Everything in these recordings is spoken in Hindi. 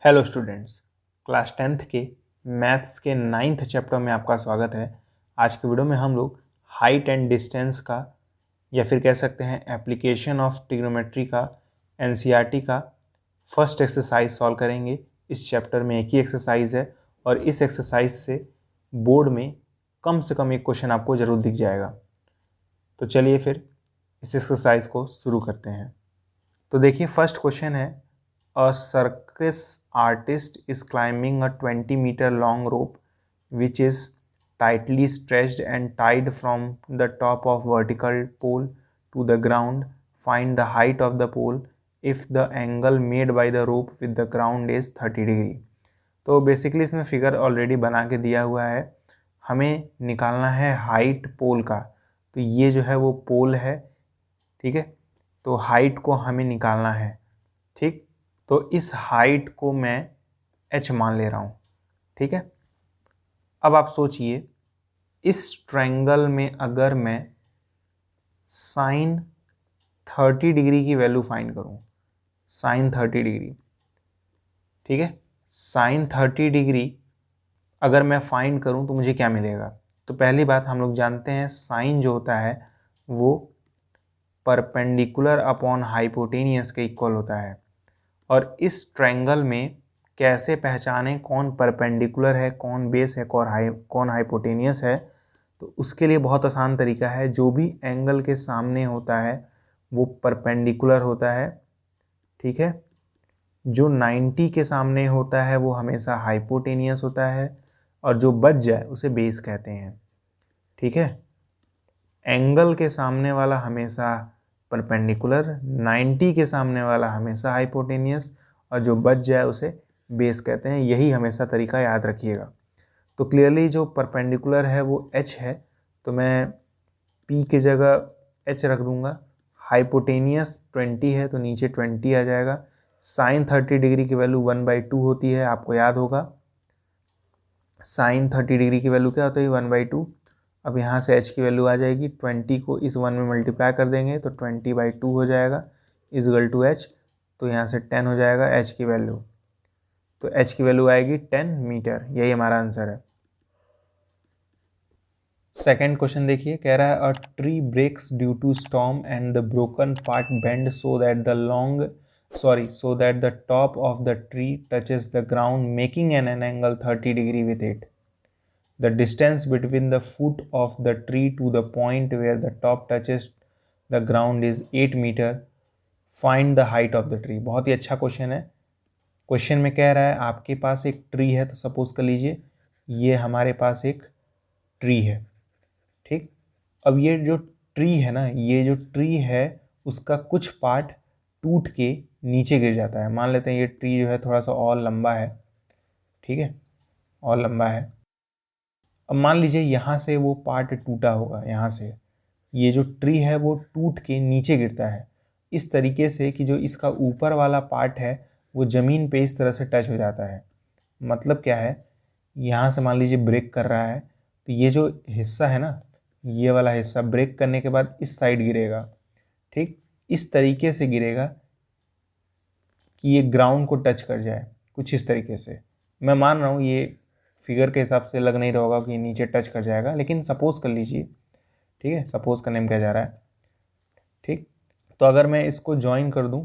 हेलो स्टूडेंट्स, क्लास 10th के मैथ्स के 9th चैप्टर में आपका स्वागत है। आज के वीडियो में हम लोग हाइट एंड डिस्टेंस का या फिर कह सकते हैं एप्लीकेशन ऑफ ट्रिग्नोमेट्री का एनसीईआरटी का फर्स्ट एक्सरसाइज सॉल्व करेंगे। इस चैप्टर में एक ही एक्सरसाइज है और इस एक्सरसाइज से बोर्ड में कम से कम एक क्वेश्चन आपको ज़रूर दिख जाएगा। तो चलिए फिर इस एक्सरसाइज को शुरू करते हैं। तो देखिए, फर्स्ट क्वेश्चन है, A circus artist is climbing a 20-meter long rope which is tightly stretched and tied from the top of vertical pole to the ground. Find the height of the pole if the angle made by the rope with the ground is 30 degree. तो बेसिकली इसमें फिगर ऑलरेडी बना के दिया हुआ है, हमें निकालना है हाइट पोल का। तो ये जो है वो पोल है, ठीक है। तो हाइट को हमें निकालना है, ठीक। तो इस हाइट को मैं h मान ले रहा हूँ, ठीक है। अब आप सोचिए, इस ट्रायंगल में अगर मैं साइन 30 डिग्री की वैल्यू फाइंड करूँ, साइन 30 डिग्री, ठीक है। साइन 30 डिग्री अगर मैं फाइंड करूँ तो मुझे क्या मिलेगा? तो पहली बात, हम लोग जानते हैं साइन जो होता है वो परपेंडिकुलर अपॉन हाइपोटेनियस के इक्वल होता है। और इस ट्रायंगल में कैसे पहचानें कौन परपेंडिकुलर है, कौन बेस है, कौन हाइपोटेनियस है? तो उसके लिए बहुत आसान तरीका है, जो भी एंगल के सामने होता है वो परपेंडिकुलर होता है, ठीक है। जो 90 के सामने होता है वो हमेशा हाइपोटेनियस होता है, और जो बच जाए उसे बेस कहते हैं, ठीक है। एंगल के सामने वाला हमेशा परपेंडिकुलर, 90 के सामने वाला हमेशा हाइपोटेनियस, और जो बच जाए उसे बेस कहते हैं। यही हमेशा तरीका याद रखिएगा। तो क्लियरली जो परपेंडिकुलर है वो h है, तो मैं p की जगह h रख दूंगा। हाइपोटेनियस 20 है तो नीचे 20 आ जाएगा। साइन 30 डिग्री की वैल्यू 1/2 होती है, आपको याद होगा। साइन 30 डिग्री की वैल्यू क्या होता है? 1/2। अब यहाँ से h की वैल्यू आ जाएगी, 20 को इस 1 में मल्टीप्लाई कर देंगे तो 20/2 हो जाएगा इजगल टू h। तो यहाँ से 10 हो जाएगा h की वैल्यू, तो h की वैल्यू आएगी 10 मीटर। यही हमारा आंसर है। सेकेंड क्वेश्चन देखिए, कह रहा है a tree breaks due to storm and the broken part bend so that the top of the tree touches the ground making an angle 30 degree with it. The distance between the foot of the tree to the point where the top touches the ground is 8 meter. Find the height of the tree। बहुत ही अच्छा क्वेश्चन है। क्वेश्चन में कह रहा है आपके पास एक ट्री है, तो सपोज कर लीजिए ये हमारे पास एक ट्री है, ठीक। अब ये जो ट्री है ना, ये जो ट्री है उसका कुछ पार्ट टूट के नीचे गिर जाता है। मान लेते हैं ये ट्री जो है थोड़ा सा और लंबा है, ठीक है, और लंबा है। अब मान लीजिए यहाँ से वो पार्ट टूटा होगा, यहाँ से ये जो ट्री है वो टूट के नीचे गिरता है इस तरीके से कि जो इसका ऊपर वाला पार्ट है वो ज़मीन पे इस तरह से टच हो जाता है। मतलब क्या है, यहाँ से मान लीजिए ब्रेक कर रहा है, तो ये जो हिस्सा है ना, ये वाला हिस्सा ब्रेक करने के बाद इस साइड गिरेगा, ठीक। इस तरीके से गिरेगा कि ये ग्राउंड को टच कर जाए, कुछ इस तरीके से। मैं मान रहा हूँ ये फिगर के हिसाब से लग नहीं रहा होगा कि नीचे टच कर जाएगा, लेकिन सपोज कर लीजिए, ठीक है, सपोज करने में क्या जा रहा है, ठीक। तो अगर मैं इसको ज्वाइन कर दूं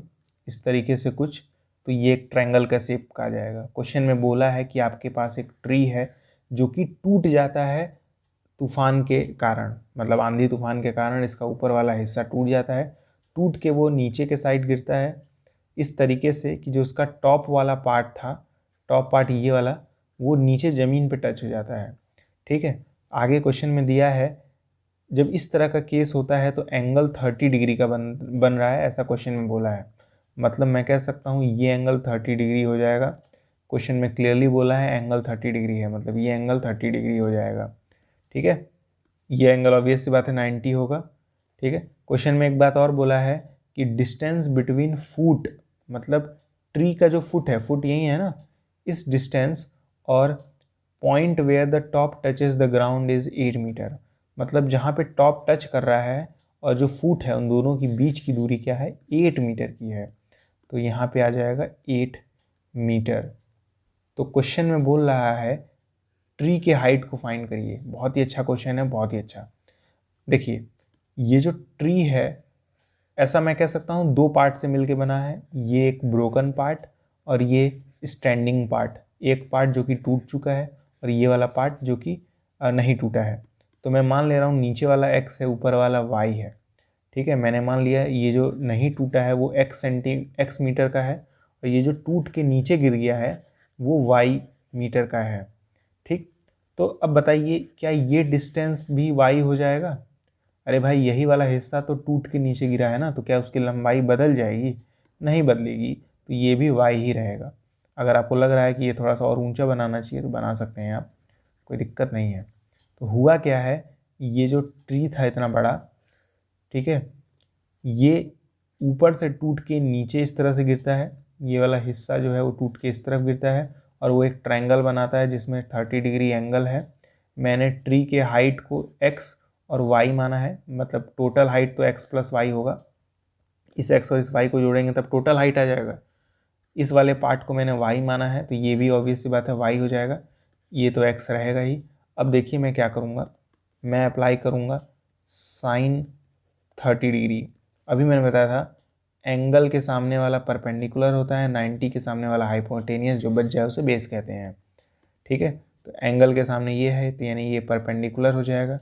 इस तरीके से कुछ, तो ये एक ट्रायंगल का शेप का आ जाएगा। क्वेश्चन में बोला है कि आपके पास एक ट्री है जो कि टूट जाता है तूफान के कारण, मतलब आंधी तूफान के कारण इसका ऊपर वाला हिस्सा टूट जाता है, टूट के वो नीचे के साइड गिरता है इस तरीके से कि जो उसका टॉप वाला पार्ट था, टॉप पार्ट ये वाला, वो नीचे ज़मीन पे टच हो जाता है, ठीक है। आगे क्वेश्चन में दिया है जब इस तरह का केस होता है तो एंगल 30 डिग्री का बन रहा है, ऐसा क्वेश्चन में बोला है। मतलब मैं कह सकता हूँ ये एंगल 30 डिग्री हो जाएगा। क्वेश्चन में क्लियरली बोला है एंगल 30 डिग्री है, मतलब ये एंगल 30 डिग्री हो जाएगा, ठीक है। ये एंगल ऑब्वियस सी बात है 90 होगा, ठीक है। क्वेश्चन में एक बात और बोला है कि डिस्टेंस बिटवीन फुट, मतलब ट्री का जो फुट है, फुट यही है ना, इस डिस्टेंस और point where the top touches the ground is 8 metre. मतलब जहाँ पे टॉप टच कर रहा है और जो फुट है उन दोनों की बीच की दूरी क्या है, 8 मीटर की है। तो यहाँ पे आ जाएगा 8 मीटर, तो क्वेश्चन में बोल रहा है ट्री के हाइट को फाइंड करिए। बहुत ही अच्छा क्वेश्चन है, बहुत ही अच्छा। देखिए ये जो ट्री है, ऐसा मैं कह सकता हूँ दो पार्ट से मिलके बना है। ये एक ब्रोकन पार्ट और ये स्टैंडिंग पार्ट। एक पार्ट जो कि टूट चुका है और ये वाला पार्ट जो कि नहीं टूटा है। तो मैं मान ले रहा हूँ नीचे वाला x है, ऊपर वाला y है। ठीक है, मैंने मान लिया ये जो नहीं टूटा है वो x मीटर का है और ये जो टूट के नीचे गिर गया है वो y मीटर का है। ठीक, तो अब बताइए क्या ये डिस्टेंस भी y हो जाएगा? अरे भाई यही वाला हिस्सा तो टूट के नीचे गिरा है ना, तो क्या उसकी लंबाई बदल जाएगी? नहीं बदलेगी, तो ये भी y ही रहेगा। अगर आपको लग रहा है कि ये थोड़ा सा और ऊंचा बनाना चाहिए तो बना सकते हैं आप, कोई दिक्कत नहीं है। तो हुआ क्या है, ये जो ट्री था इतना बड़ा, ठीक है, ये ऊपर से टूट के नीचे इस तरह से गिरता है। ये वाला हिस्सा जो है वो टूट के इस तरफ गिरता है और वो एक ट्रायंगल बनाता है जिसमें 30 डिग्री एंगल है। मैंने ट्री के हाइट को x और y माना है, मतलब टोटल हाइट तो x प्लस वाई होगा। इस x और इस y को जोड़ेंगे तब टोटल हाइट आ जाएगा। इस वाले पार्ट को मैंने y माना है तो ये भी ऑब्वियस सी बात है y हो जाएगा, ये तो x रहेगा ही। अब देखिए मैं क्या करूँगा, मैं अप्लाई करूँगा साइन 30 डिग्री। अभी मैंने बताया था एंगल के सामने वाला परपेंडिकुलर होता है, 90 के सामने वाला हाइपोटेनियस, जो बच जाए उसे बेस कहते हैं। ठीक है, तो एंगल के सामने ये है तो यानी ये परपेंडिकुलर हो जाएगा,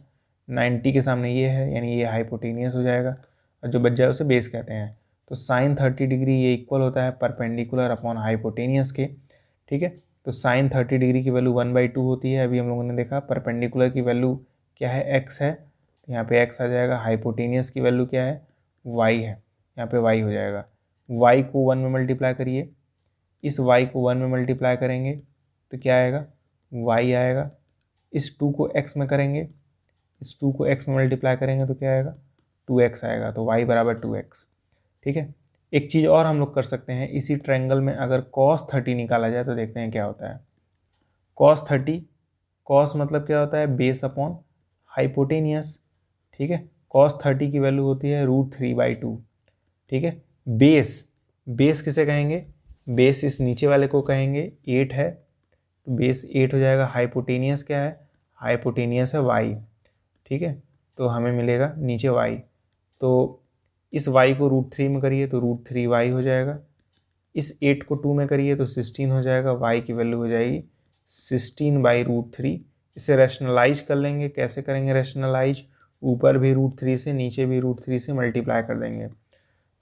90 के सामने ये है यानी ये हाइपोटेनियस हो जाएगा, और जो बच जाए उसे बेस कहते हैं। तो साइन 30 डिग्री ये इक्वल होता है परपेंडिकुलर अपॉन हाइपोटेनियस के। ठीक है, तो साइन 30 डिग्री की वैल्यू 1/2 होती है। अभी हम लोगों ने देखा परपेंडिकुलर की वैल्यू क्या है, x है, तो यहाँ पे x आ जाएगा। हाइपोटेनियस की वैल्यू क्या है, y है, यहाँ पे y हो जाएगा। y को 1 में मल्टीप्लाई करिए, इस y को 1 में मल्टीप्लाई करेंगे तो क्या आएगा, y आएगा। इस 2 को x में करेंगे, इस 2 को x में मल्टीप्लाई करेंगे तो क्या आएगा, 2x आएगा। तो y बराबर 2x। ठीक है, एक चीज़ और हम लोग कर सकते हैं, इसी ट्रायंगल में अगर cos 30 निकाला जाए तो देखते हैं क्या होता है। cos 30, cos मतलब क्या होता है, बेस अपॉन हाइपोटेनियस। ठीक है, cos 30 की वैल्यू होती है √3/2। ठीक है, बेस, बेस किसे कहेंगे, बेस इस नीचे वाले को कहेंगे, 8 है तो बेस 8 हो जाएगा। हाइपोटेनियस क्या है, हाइपोटेनियस है y। ठीक है, तो हमें मिलेगा नीचे y, तो इस y को √3 में करिए तो √3y हो जाएगा। इस 8 को 2 में करिए तो 16 हो जाएगा। y की वैल्यू हो जाएगी 16/√3। इसे रैशनलाइज कर लेंगे, कैसे करेंगे रैशनलाइज, ऊपर भी √3 से नीचे भी √3 से मल्टीप्लाई कर देंगे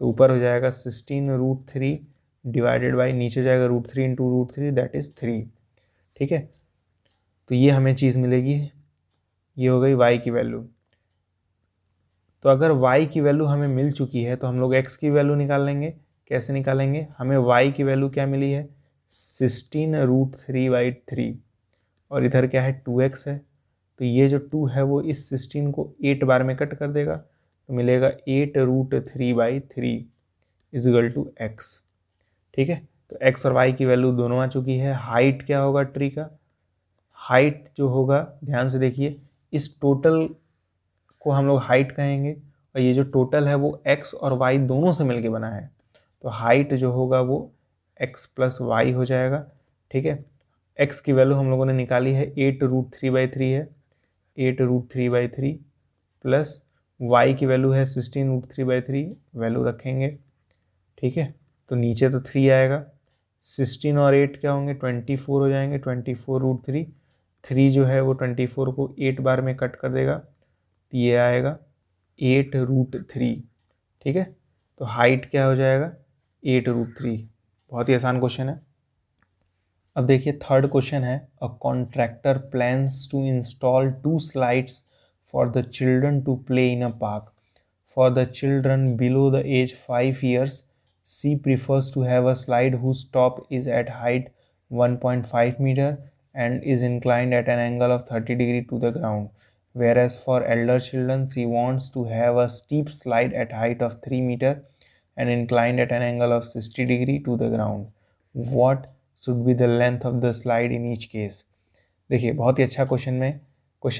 तो ऊपर हो जाएगा 16√3 डिवाइडेड बाई, नीचे हो जाएगा √3 इंटू √3 दैट इज़ 3। ठीक है, तो ये हमें चीज़ मिलेगी, ये हो गई y की वैल्यू। तो अगर y की वैल्यू हमें मिल चुकी है तो हम लोग x की वैल्यू निकाल लेंगे। कैसे निकालेंगे, हमें y की वैल्यू क्या मिली है, 16√3/3 और इधर क्या है 2x है, तो ये जो 2 है वो इस 16 को 8 बार में कट कर देगा तो मिलेगा 8√3/3 इजिकल टू x। ठीक है, तो x और y की वैल्यू दोनों आ चुकी है। हाइट क्या होगा ट्री का, हाइट जो होगा, ध्यान से देखिए, इस टोटल को हम लोग हाइट कहेंगे और ये जो टोटल है वो x और y दोनों से मिलके बना है, तो हाइट जो होगा वो x प्लस वाई हो जाएगा। ठीक है, x की वैल्यू हम लोगों ने निकाली है 8√3/3 है, 8√3/3 प्लस y की वैल्यू है 16√3/3, वैल्यू रखेंगे। ठीक है, तो नीचे तो 3 आएगा, 16 और 8 क्या होंगे, 24 हो जाएंगे। 24√3, 3 जो है वो 24 को 8 बार में कट कर देगा तो ये आएगा 8√3। ठीक है, तो हाइट क्या हो जाएगा, 8√3। बहुत ही आसान क्वेश्चन है। अब देखिए थर्ड क्वेश्चन है, a contractor plans to install 2 slides for the children to play in a park. For the children below the age 5 years, she prefers to have a slide whose top is at height 1.5 meter and is inclined at an angle of 30 degree to the ground. Whereas for elder children, she wants to have a steep slide at height of 3 meter and inclined at an angle of 60 degree to the ground. What should be the length of the slide in each case? देखिए बहुत ही अच्छा क्वेश्चन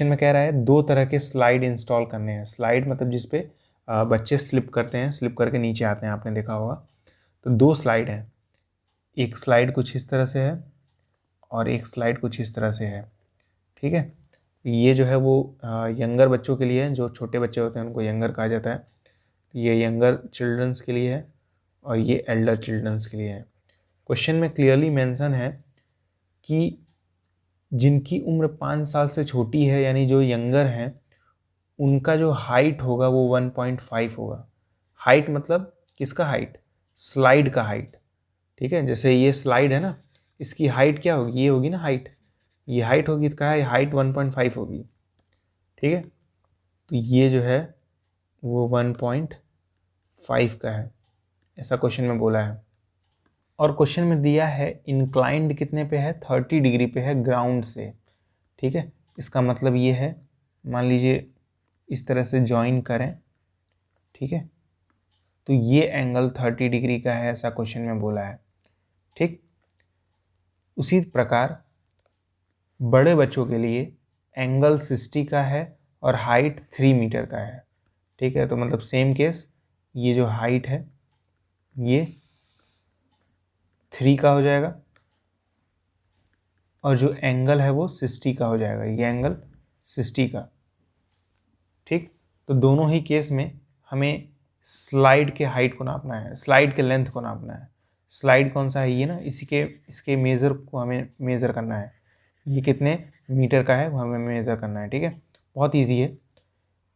में कह रहा है दो तरह के स्लाइड इंस्टॉल करने हैं। स्लाइड मतलब जिसपे बच्चे स्लिप करते हैं, स्लिप करके नीचे आते हैं, आपने देखा होगा। तो 2 स्लाइड हैं, एक स्लाइड कुछ इस तरह से है और एक स्लाइड कुछ इस तरह से है, ठीक है। ये जो है वो यंगर बच्चों के लिए है, जो छोटे बच्चे होते हैं उनको यंगर कहा जाता है। ये यंगर चिल्ड्रंस के लिए है और ये एल्डर चिल्ड्रंस के लिए है। क्वेश्चन में क्लियरली मेंशन है कि जिनकी उम्र 5 साल से छोटी है, यानी जो यंगर हैं, उनका जो हाइट होगा वो 1.5 होगा। हाइट मतलब किसका हाइट? स्लाइड का हाइट, ठीक है। जैसे ये स्लाइड है ना, इसकी हाइट क्या होगी? ये होगी ना हाइट, ये हाइट होगी, तो क्या है, हाइट 1.5 होगी, ठीक है। तो ये जो है वो 1.5 का है, ऐसा क्वेश्चन में बोला है। और क्वेश्चन में दिया है इंक्लाइंड कितने पे है? 30 डिग्री पे है ग्राउंड से, ठीक है। इसका मतलब ये है, मान लीजिए इस तरह से ज्वाइन करें, ठीक है, तो ये एंगल 30 डिग्री का है, ऐसा क्वेश्चन में बोला है, ठीक। उसी प्रकार बड़े बच्चों के लिए एंगल 60 का है और हाइट 3 मीटर का है, ठीक है। तो मतलब सेम केस, ये जो हाइट है ये 3 का हो जाएगा और जो एंगल है वो 60 का हो जाएगा, ये एंगल 60 का, ठीक। तो दोनों ही केस में हमें स्लाइड के हाइट को नापना है, स्लाइड के लेंथ को नापना है। स्लाइड कौन सा है? ये ना, इसके मेज़र को हमें मेज़र करना है। ये कितने मीटर का है वो हमें मेज़र करना है, ठीक है। बहुत इजी है।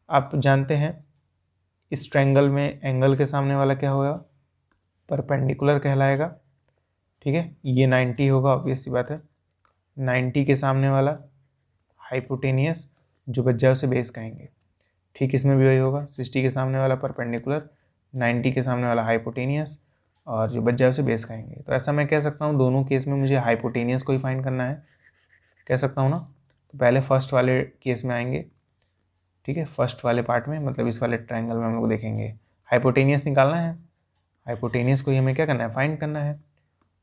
आप जानते हैं इस ट्रायंगल में एंगल के सामने वाला क्या होगा? परपेंडिकुलर कहलाएगा, ठीक है। ये 90 होगा, ऑब्वियस सी बात है। 90 के सामने वाला हाइपोटेनियस, जो बच जाए उसे बेस कहेंगे, ठीक। इसमें भी वही होगा, 60 के सामने वाला परपेंडिकुलर, 90 के सामने वाला हाइपोटेनियस, और जो बच जाए उसे बेस कहेंगे। तो ऐसा मैं कह सकता हूँ दोनों केस में मुझे हाइपोटेनियस को ही फाइंड करना है, कह सकता हूँ ना। तो पहले फर्स्ट वाले केस में आएंगे, ठीक है, फर्स्ट वाले पार्ट में, मतलब इस वाले ट्रायंगल में हम लोग देखेंगे हाइपोटेनियस निकालना है। हाइपोटेनियस को ही हमें क्या करना है? फाइंड करना है।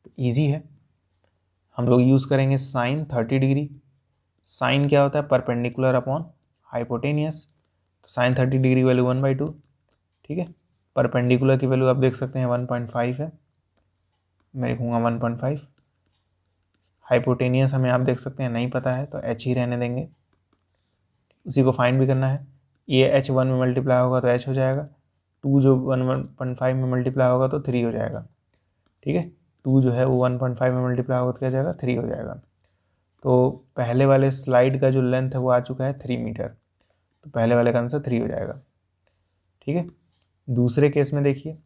तो ईजी है, हम लोग यूज़ करेंगे साइन 30 डिग्री। साइन क्या होता है? Perpendicular upon hypotenuse. तो साइन 30 डिग्री वैल्यू 1/2, ठीक है। परपेंडिकुलर की वैल्यू आप देख सकते हैं 1.5 है, मैं लिखूँगा 1.5। हाइपोटेनियस हमें आप देख सकते हैं नहीं पता है, तो h ही रहने देंगे, उसी को फाइंड भी करना है। ये h 1 में मल्टीप्लाई होगा तो h हो जाएगा, 2 जो 1.5 में मल्टीप्लाई होगा तो 3 हो जाएगा, ठीक है। 2 जो है वो 1.5 में मल्टीप्लाई होगा तो क्या हो जाएगा? 3 हो जाएगा। तो पहले वाले स्लाइड का जो लेंथ है वो आ चुका है 3 मीटर, तो पहले वाले का आंसर 3 हो जाएगा, ठीक है। दूसरे केस में देखिए,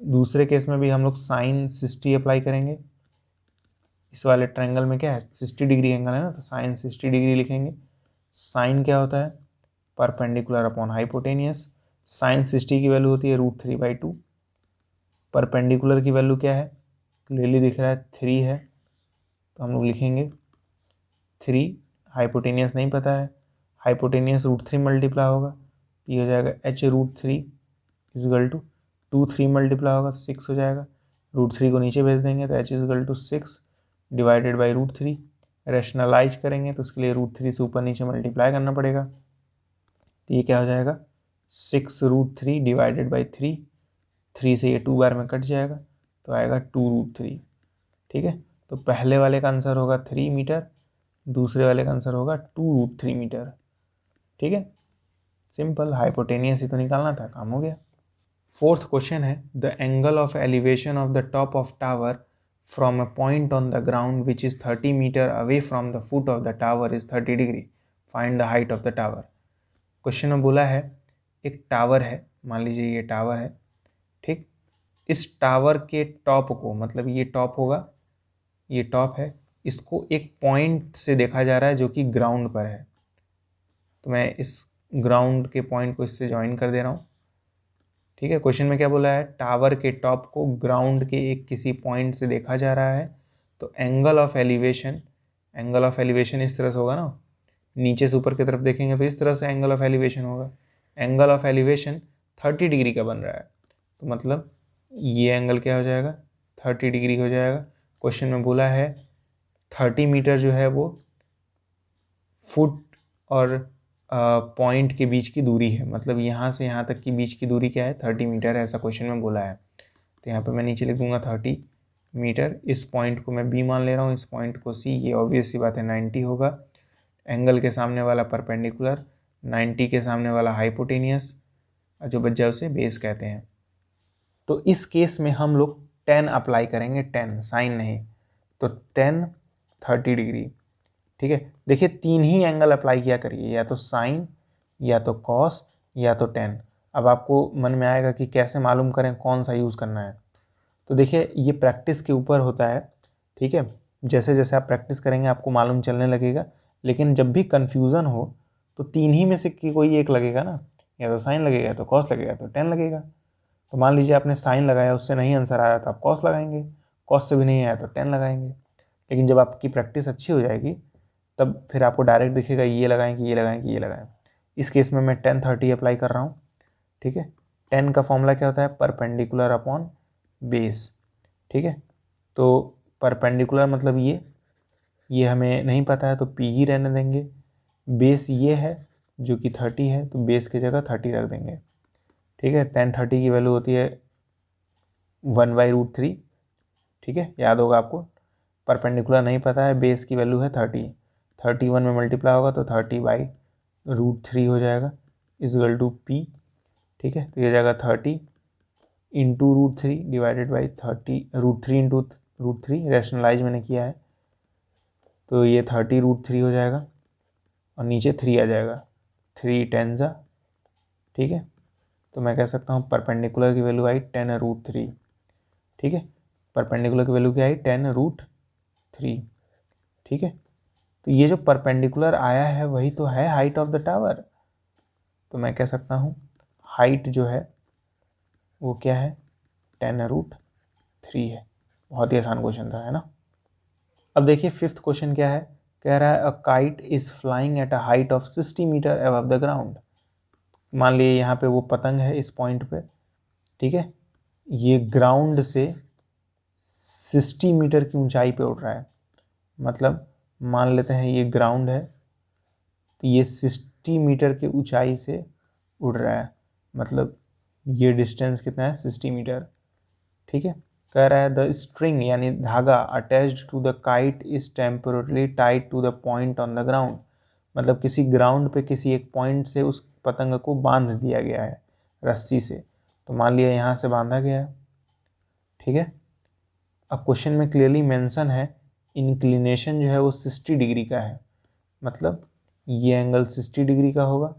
दूसरे केस में भी हम लोग साइन 60 अप्लाई करेंगे। इस वाले ट्रायंगल में क्या है? 60 डिग्री एंगल है ना, तो साइन 60 डिग्री लिखेंगे। साइन क्या होता है? Perpendicular upon hypotenuse. साइन 60 की वैल्यू होती है √3/2। परपेंडिकुलर की वैल्यू क्या है? क्लियरली दिख रहा है 3 है, तो हम लोग लिखेंगे 3। हाइपोटेनियस नहीं पता है, हाइपोटेनियस √3 मल्टीप्लाई होगा, ये हो जाएगा h√3 इजगल टू 2 3 मल्टीप्लाई होगा तो 6 हो जाएगा। √3 को नीचे भेज देंगे तो h is equal to 6 divided by √3। Rationalise करेंगे तो उसके लिए √3 से ऊपर नीचे मल्टीप्लाई करना पड़ेगा, तो ये क्या हो जाएगा? 6√3 डिवाइडेड बाई 3। 3 से ये 2 बार में कट जाएगा तो आएगा 2√3, ठीक है। तो पहले वाले का आंसर होगा 3 मीटर, दूसरे वाले का आंसर होगा 2√3 मीटर, ठीक है। सिंपल, हाइपोटेनियस ही तो निकालना था, काम हो गया। फोर्थ क्वेश्चन है, the angle of elevation of the top of tower from a point on the ground which is 30 metre away from the foot of the tower is 30 degree, find the height of the tower. Question में बोला है एक टावर है, मान लीजिए ये टावर है, ठीक। इस टावर के टॉप को, मतलब ये टॉप होगा, ये टॉप है, इसको एक पॉइंट से देखा जा रहा है जो कि ग्राउंड पर है। तो मैं इस ग्राउंड के पॉइंट को इससे ज्वाइन कर दे रहा हूँ, ठीक है। क्वेश्चन में क्या बोला है? टावर के टॉप को ग्राउंड के एक किसी पॉइंट से देखा जा रहा है, तो angle of elevation, angle of elevation इस तरह से होगा ना, नीचे से ऊपर की तरफ देखेंगे तो इस तरह से एंगल ऑफ एलिवेशन होगा। एंगल ऑफ एलिवेशन 30 डिग्री का बन रहा है, तो मतलब ये एंगल क्या हो जाएगा? 30 डिग्री हो जाएगा। क्वेश्चन में बोला है 30 मीटर जो है वो फुट और पॉइंट के बीच की दूरी है, मतलब यहाँ से यहाँ तक की बीच की दूरी क्या है? 30 मीटर है, ऐसा क्वेश्चन में बोला है। तो यहाँ पे मैं नीचे लिख दूंगा 30 मीटर। इस पॉइंट को मैं बी मान ले रहा हूँ, इस पॉइंट को सी। ये ऑब्वियस सी बात है 90 होगा। एंगल के सामने वाला परपेंडिकुलर, 90 के सामने वाला हाइपोटेनियस, जो बच जाए उसे बेस कहते हैं। तो इस केस में हम लोग 10 अप्लाई करेंगे, 10 साइन नहीं, तो 10 30 डिग्री। ठीक है, देखिए 3 ही एंगल अप्लाई किया करिए, या तो साइन, या तो कॉस, या तो 10। अब आपको मन में आएगा कि कैसे मालूम करें कौन सा यूज़ करना है। तो देखिए ये प्रैक्टिस के ऊपर होता है। ठीक है, जैसे जैसे आप प्रैक्टिस करेंगे आपको मालूम चलने लगेगा। लेकिन जब भी कन्फ्यूज़न हो तो 3 ही में से कोई एक लगेगा ना, या तो साइन लगेगा, या तो कॉस लगेगा, तो 10 लगेगा। तो मान लीजिए आपने साइन लगाया, उससे नहीं आंसर आया तो आप कॉस लगाएंगे, कॉस से भी नहीं आया तो 10 लगाएंगे। लेकिन जब आपकी प्रैक्टिस अच्छी हो जाएगी तब फिर आपको डायरेक्ट दिखेगा ये लगाएं कि ये लगाएं कि ये लगाएं। इस केस में मैं 10 30 अप्लाई कर रहा हूँ। ठीक है, 10 का फॉर्मूला क्या होता है, परपेंडिकुलर अपॉन बेस। ठीक है, तो परपेंडिकुलर मतलब ये हमें नहीं पता है तो पी ही रहने देंगे। बेस ये है जो कि 30 है, तो बेस की जगह 30 रख देंगे। ठीक है, 10 30 की वैल्यू होती है 1/√3। ठीक है, याद होगा आपको। परपेंडिकुलर नहीं पता है, बेस की वैल्यू है 30, 31 में मल्टीप्लाई होगा तो 30/√3 हो जाएगा, इजगल टू पी। ठीक है, तो ये जाएगा 30 into √3 divided by 30, √3 into √3 rationalise मैंने किया है, तो ये 30√3 हो जाएगा और नीचे 3 आ जाएगा, 3 10 जा। ठीक है, तो मैं कह सकता हूँ परपेंडिकुलर की वैल्यू आई 10√3। ठीक है, परपेंडिकुलर की वैल्यू क्या आई 10√3। ठीक है, तो ये जो परपेंडिकुलर आया है वही तो है हाइट ऑफ द टावर। तो मैं कह सकता हूँ हाइट जो है वो क्या है 10√3 है। बहुत ही आसान क्वेश्चन था, है ना। अब देखिए फिफ्थ क्वेश्चन क्या है, कह रहा है a kite is flying at a height of 60 metre above the ground. मान लिए यहाँ पे वो पतंग है इस पॉइंट पे। ठीक है, ये ग्राउंड से 60 मीटर की ऊंचाई पे उड़ रहा है। मतलब मान लेते हैं ये ग्राउंड है, तो ये 60 मीटर की ऊंचाई से उड़ रहा है। मतलब ये डिस्टेंस कितना है 60 मीटर। ठीक है, कह रहा है द स्ट्रिंग यानी धागा attached to the kite is temporarily tied to the point on the ground. मतलब किसी ग्राउंड पे किसी एक पॉइंट से उस पतंग को बांध दिया गया है रस्सी से। तो मान लिया यहाँ से बांधा गया है। ठीक है, अब क्वेश्चन में क्लियरली मेंशन है इंक्लिनेशन जो है वो 60 डिग्री का है। मतलब ये एंगल 60 डिग्री का होगा।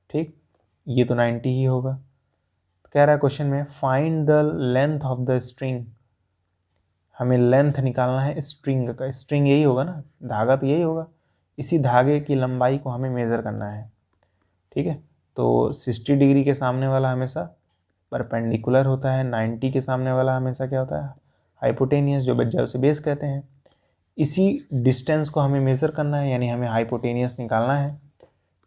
ठीक, ये तो 90 ही होगा। तो कह रहा है क्वेश्चन में find the length of the string. हमें लेंथ निकालना है स्ट्रिंग का। स्ट्रिंग यही होगा ना, धागा तो यही होगा। इसी धागे की लंबाई को हमें मेज़र करना है। ठीक है, तो 60 डिग्री के सामने वाला हमेशा परपेंडिकुलर होता है, 90 के सामने वाला हमेशा क्या होता है हाइपोटेनियस, जो बच जाए उसे बेस कहते हैं। इसी डिस्टेंस को हमें मेज़र करना है, यानी हमें हाइपोटेनियस निकालना है।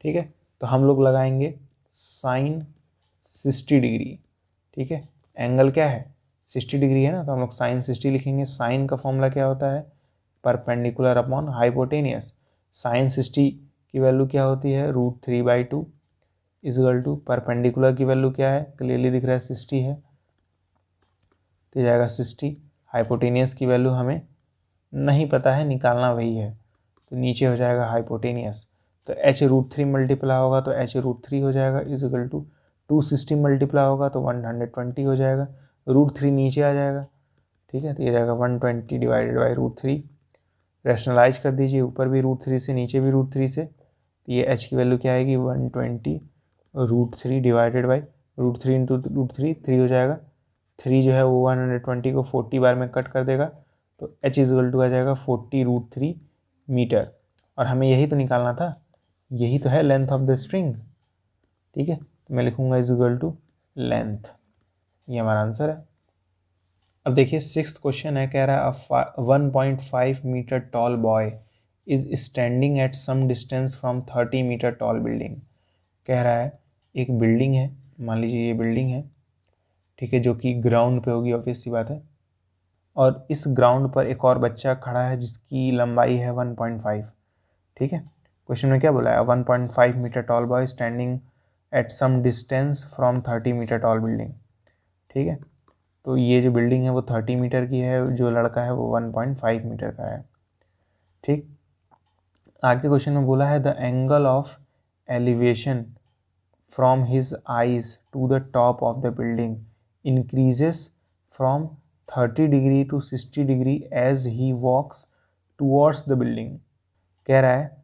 ठीक है, तो हम लोग लगाएंगे साइन 60 डिग्री। ठीक है, एंगल क्या है 60 डिग्री है ना, तो हम लोग साइन 60 लिखेंगे। साइन का फॉर्मूला क्या होता है परपेंडिकुलर अपॉन हाइपोटेनियस। साइन 60 की वैल्यू क्या होती है √3/2 इजगल टू परपेंडिकुलर की वैल्यू क्या है क्लियरली दिख रहा है 60 है, तो जाएगा 60। हाइपोटेनियस की वैल्यू हमें नहीं पता है, निकालना वही है, तो नीचे हो जाएगा हाइपोटेनियस। तो h√3 मल्टीप्लाई होगा तो h√3 हो जाएगा इजगल टू 260 मल्टीप्लाई होगा तो 120 हो जाएगा, √3 नीचे आ जाएगा। ठीक है, तो ये जाएगा 120 डिवाइडेड बाई √3। रैशनलाइज कर दीजिए, ऊपर भी √3 से नीचे भी √3 से, तो ये h की वैल्यू क्या आएगी 120√3 डिवाइडेड बाई √3 इंटू √3 3 हो जाएगा। 3 जो है वो 120 को 40 बार में कट कर देगा, तो h इजगल टू आ जाएगा 40√3 मीटर। और हमें यही तो निकालना था, यही तो है लेंथ ऑफ द स्ट्रिंग। ठीक है, तो मैं लिखूंगा इजगल टू लेंथ, ये हमारा आंसर है। अब देखिए सिक्स्थ क्वेश्चन है, कह रहा है 1.5 metre tall boy is standing at some distance from 30 metre tall building. कह रहा है एक बिल्डिंग है, मान लीजिए ये बिल्डिंग है। ठीक है, जो कि ग्राउंड पे होगी ऑब्वियस सी बात है, और इस ग्राउंड पर एक और बच्चा खड़ा है जिसकी लंबाई है 1.5। ठीक है, क्वेश्चन में क्या बोला है 1.5 metre tall boy standing at some distance from 30 metre tall building. ठीक है, तो ये जो बिल्डिंग है वो 30 मीटर की है, जो लड़का है वो 1.5 मीटर का है। ठीक, आगे क्वेश्चन में बोला है the angle of elevation from his eyes to the top of the building increases from 30 degree to 60 degree as he walks towards the building. कह रहा है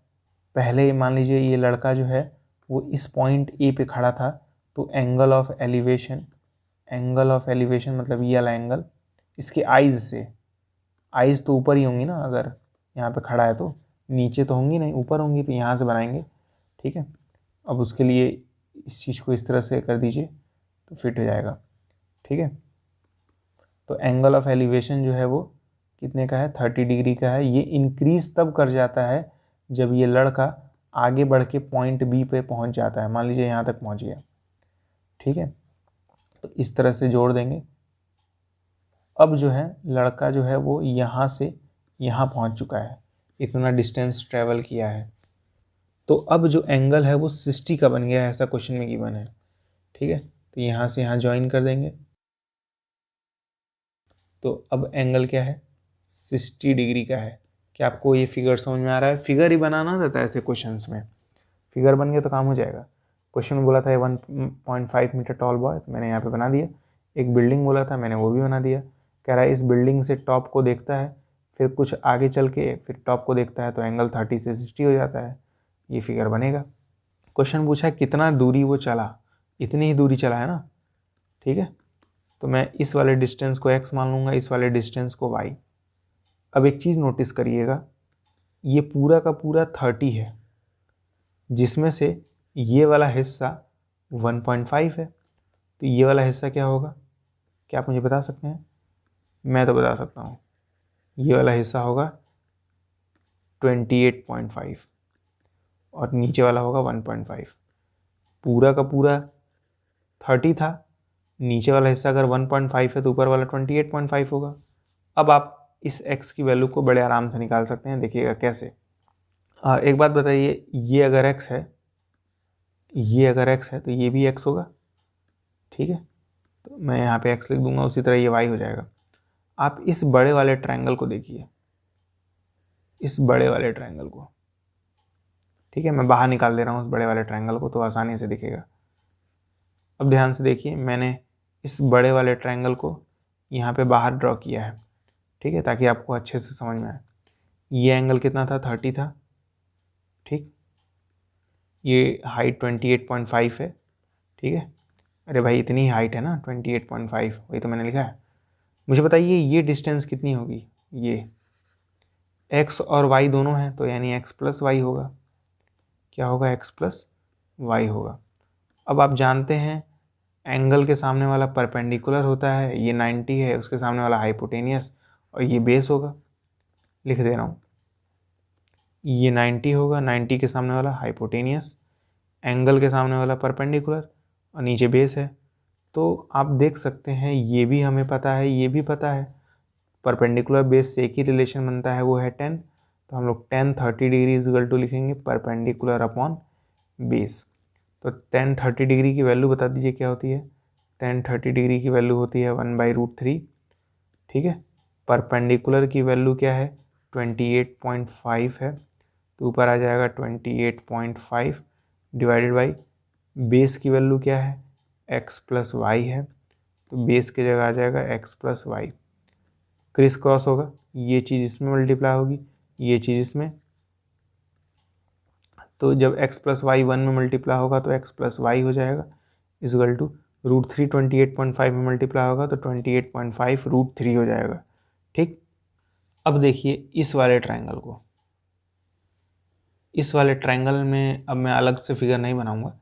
पहले मान लीजिए ये लड़का जो है वो इस पॉइंट ए पे खड़ा था, तो एंगल ऑफ एलिवेशन मतलब ये वाला एंगल इसके आइज़ से, आइज़ तो ऊपर ही होंगी ना, अगर यहाँ पे खड़ा है तो नीचे तो होंगी नहीं, ऊपर होंगी, तो यहाँ से बनाएंगे। ठीक है, अब उसके लिए इस चीज़ को इस तरह से कर दीजिए तो फिट हो जाएगा। ठीक है, तो एंगल ऑफ एलिवेशन जो है वो कितने का है, 30 डिग्री का है। ये इंक्रीज तब कर जाता है जब ये लड़का आगे बढ़ के पॉइंट बी पे पहुंच जाता है। मान लीजिए यहाँ तक पहुंच गया। ठीक है, तो इस तरह से जोड़ देंगे। अब जो है लड़का जो है वो यहाँ से यहाँ पहुँच चुका है, इतना डिस्टेंस ट्रेवल किया है। तो अब जो एंगल है वो 60 का बन गया है, ऐसा क्वेश्चन में गिवन है। ठीक है, तो यहाँ से यहाँ ज्वाइन कर देंगे, तो अब एंगल क्या है, 60 डिग्री का है। क्या आपको ये फिगर समझ में आ रहा है? फिगर ही बनाना रहता है ऐसे क्वेश्चंस में, फिगर बन गया तो काम हो जाएगा। क्वेश्चन में बोला था 1.5 मीटर टॉल बॉय, तो मैंने यहाँ पे बना दिया। एक बिल्डिंग बोला था, मैंने वो भी बना दिया। कह रहा है इस बिल्डिंग से टॉप को देखता है, फिर कुछ आगे चल के फिर टॉप को देखता है, तो एंगल 30 से 60 हो जाता है, ये फिगर बनेगा। क्वेश्चन पूछा है कितना दूरी वो चला, इतनी ही दूरी चला है ना। ठीक है, तो मैं इस वाले डिस्टेंस को x मान लूँगा, इस वाले डिस्टेंस को y। अब एक चीज़ नोटिस करिएगा, ये पूरा का पूरा 30 है, जिसमें से ये वाला हिस्सा 1.5 है, तो ये वाला हिस्सा क्या होगा, क्या आप मुझे बता सकते हैं? मैं तो बता सकता हूँ, ये वाला हिस्सा होगा 28.5 और नीचे वाला होगा 1.5। पूरा का पूरा 30 था, नीचे वाला हिस्सा अगर 1.5 है तो ऊपर वाला 28.5 होगा। अब आप इस x की वैल्यू को बड़े आराम से निकाल सकते हैं, देखिएगा कैसे। एक बात बताइए, ये अगर x है, ये अगर x है तो ये भी x होगा। ठीक है, तो मैं यहाँ पे x लिख दूंगा, उसी तरह ये y हो जाएगा। आप इस बड़े वाले ट्रायंगल को देखिए, इस बड़े वाले ट्रायंगल को। ठीक है, मैं बाहर निकाल दे रहा हूँ उस बड़े वाले ट्रायंगल को, तो आसानी से दिखेगा। अब ध्यान से देखिए, मैंने इस बड़े वाले ट्रायंगल को यहाँ पे बाहर ड्रॉ किया है। ठीक है, ताकि आपको अच्छे से समझ में आए। ये एंगल कितना था, 30 था। ठीक, ये हाइट 28.5 है। ठीक है, अरे भाई इतनी हाइट है ना, 28.5, वही तो मैंने लिखा है। मुझे बताइए ये डिस्टेंस कितनी होगी, ये x और y दोनों हैं, तो यानी x प्लस वाई होगा। क्या होगा, x प्लस वाई होगा। अब आप जानते हैं एंगल के सामने वाला परपेंडिकुलर होता है, ये 90 है, उसके सामने वाला हाइपोटेनियस, और ये बेस होगा। लिख दे रहा हूँ, ये 90 होगा, 90 के सामने वाला हाइपोटेनियस, एंगल के सामने वाला परपेंडिकुलर और नीचे बेस है। तो आप देख सकते हैं ये भी हमें पता है, ये भी पता है, परपेंडिकुलर बेस से एक ही रिलेशन बनता है, वो है 10। तो हम लोग 10 30 डिग्री इक्वल टू लिखेंगे परपेंडिकुलर अपॉन बेस। तो 10 30 डिग्री की वैल्यू बता दीजिए क्या होती है। 10 30 डिग्री की वैल्यू होती है 1/√3। ठीक है, परपेंडिकुलर की वैल्यू क्या है, 28.5 है, तो ऊपर आ जाएगा 28.5 डिवाइडेड बाई बेस की वैल्यू क्या है, x प्लस वाई है, तो बेस की जगह आ जाएगा x plus y. Criss cross होगा, ये चीज़ इसमें मल्टीप्लाई होगी, ये चीज़ इसमें, तो जब x प्लस वाई 1 में मल्टीप्लाई होगा तो x प्लस वाई हो जाएगा, इक्वल टू √3 28.5 में मल्टीप्लाई होगा तो 28.5 √3 हो जाएगा। ठीक, अब देखिए इस वाले ट्रायंगल को, इस वाले ट्रायंगल में अब मैं अलग से फिगर नहीं बनाऊंगा,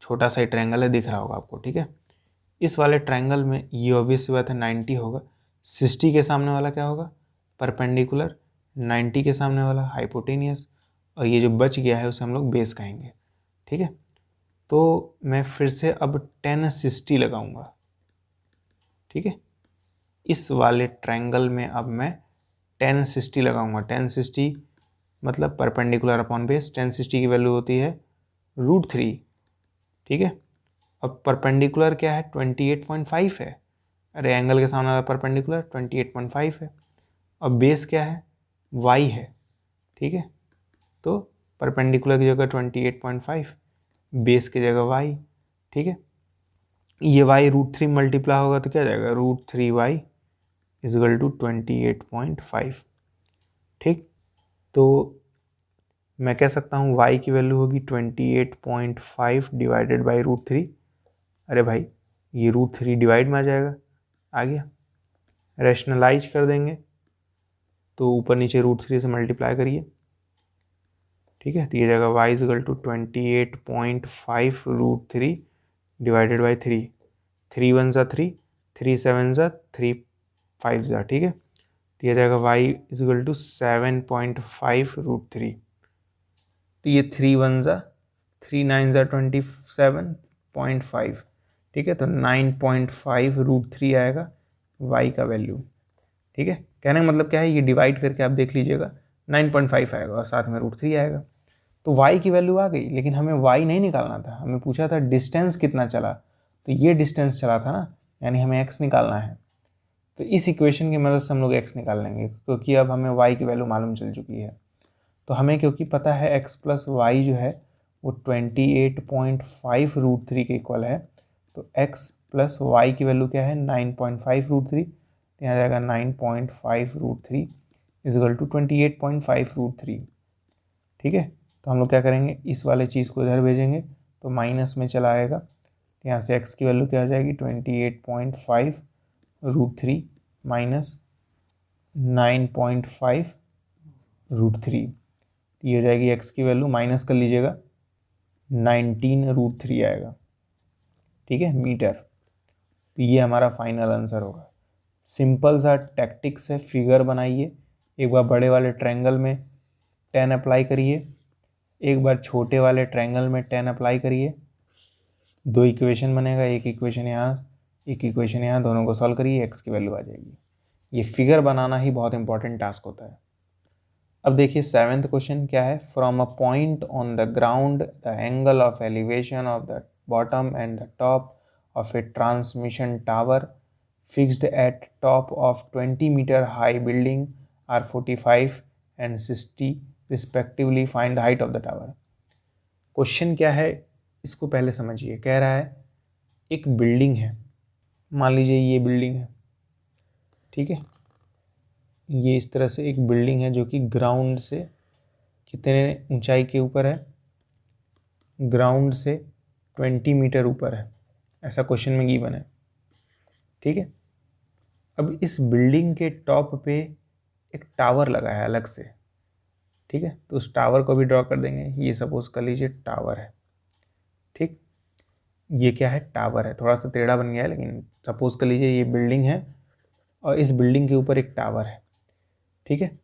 छोटा सा ही ट्रायंगल है, दिख रहा होगा आपको। ठीक है, इस वाले ट्रायंगल में ये ऑब्वियस सी बात है 90 होगा, 60 के सामने वाला क्या होगा, परपेंडिकुलर, 90 के सामने वाला हाइपोटेनियस, और ये जो बच गया है उसे हम लोग बेस कहेंगे। ठीक है, तो मैं फिर से अब 10 60 लगाऊंगा। ठीक है, इस वाले ट्रायंगल में अब मैं 10 60 लगाऊंगा। 10 60 मतलब परपेंडिकुलर अपॉन बेस, 10 60 की वैल्यू होती है √3। ठीक है, अब परपेंडिकुलर क्या है, 28.5 है, अरे एंगल के सामने वाला परपेंडिकुलर 28.5 है, और बेस क्या है, y है, ठीक है। तो परपेंडिकुलर की जगह 28.5, बेस की जगह y, ठीक है। ये y √3 मल्टीप्लाई होगा तो क्या जाएगा, √3y इजगल टू 28.5, ठीक। तो मैं कह सकता हूँ y की वैल्यू होगी 28.5 डिवाइडेड बाई √3। अरे भाई ये √3 डिवाइड में आ जाएगा, आ गया। रैशनलाइज कर देंगे तो ऊपर नीचे √3 से मल्टीप्लाई करिए, ठीक है। तो ये जाएगा y is equal to 28.5 √3 divided by 3। 3 1 ज़ा 3, 3 7 ज़ा 3 5 ज़ा, ठीक है। तो ये जाएगा y इजगल टू 7.5 √3। तो ये 3 1 ज़ा 3 9 ज़ा 27.5, ठीक है। तो 9.5 √3 आएगा y का वैल्यू, ठीक है। कहने का मतलब क्या है, ये डिवाइड करके आप देख लीजिएगा 9.5 आएगा और साथ में √3 आएगा। तो y की वैल्यू आ गई, लेकिन हमें y नहीं निकालना था, हमें पूछा था डिस्टेंस कितना चला। तो ये डिस्टेंस चला था ना, यानी हमें x निकालना है। तो इस इक्वेशन की मदद से हम लोग x निकाल लेंगे, क्योंकि अब हमें y की वैल्यू मालूम चल चुकी है। तो हमें क्योंकि पता है x प्लस वाई जो है वो 28.5 √3 के इक्वल है, तो x प्लस वाई की वैल्यू क्या है, 9.5 √3। तो यहाँ जाएगा 9.5 √3 इजगल टू 28.5 √3, ठीक है। तो हम लोग क्या करेंगे, इस वाले चीज़ को इधर भेजेंगे तो माइनस में चला आएगा। तो यहाँ से x की वैल्यू क्या आ जाएगी, 28.5 √3 माइनस 9.5 √3। ये हो जाएगी x की वैल्यू, माइनस कर लीजिएगा, 19 √3 आएगा, ठीक है, मीटर। तो ये हमारा फाइनल आंसर होगा। सिंपल सा टैक्टिक्स है, फिगर बनाइए, एक बार बड़े वाले ट्रायंगल में 10 अप्लाई करिए, एक बार छोटे वाले ट्रायंगल में 10 अप्लाई करिए, दो इक्वेशन बनेगा, एक इक्वेशन यहाँ एक इक्वेशन यहाँ, दोनों को सॉल्व करिए, x की वैल्यू आ जाएगी। ये फिगर बनाना ही बहुत इंपॉर्टेंट टास्क होता है। अब देखिए 7th क्वेश्चन क्या है, from a point on the ground the angle of elevation of the bottom and the top of a transmission tower fixed at top of 20 metre high building are 45 and 60 respectively, find the height of the tower. Question क्या है इसको पहले समझिए। कह रहा है एक बिल्डिंग है, मान लीजिए ये बिल्डिंग है, ठीक है। ये इस तरह से एक बिल्डिंग है जो कि ग्राउंड से कितने ऊंचाई के ऊपर है, ग्राउंड से 20 मीटर ऊपर है, ऐसा क्वेश्चन में गिवन है, ठीक है। अब इस बिल्डिंग के टॉप पे एक टावर लगा है अलग से, ठीक है। तो उस टावर को भी ड्रॉ कर देंगे, ये सपोज कर लीजिए टावर है, ठीक। ये क्या है, टावर है, थोड़ा सा टेढ़ा बन गया है, लेकिन सपोज कर लीजिए ये बिल्डिंग है और इस बिल्डिंग के ऊपर एक टावर है, ठीक है।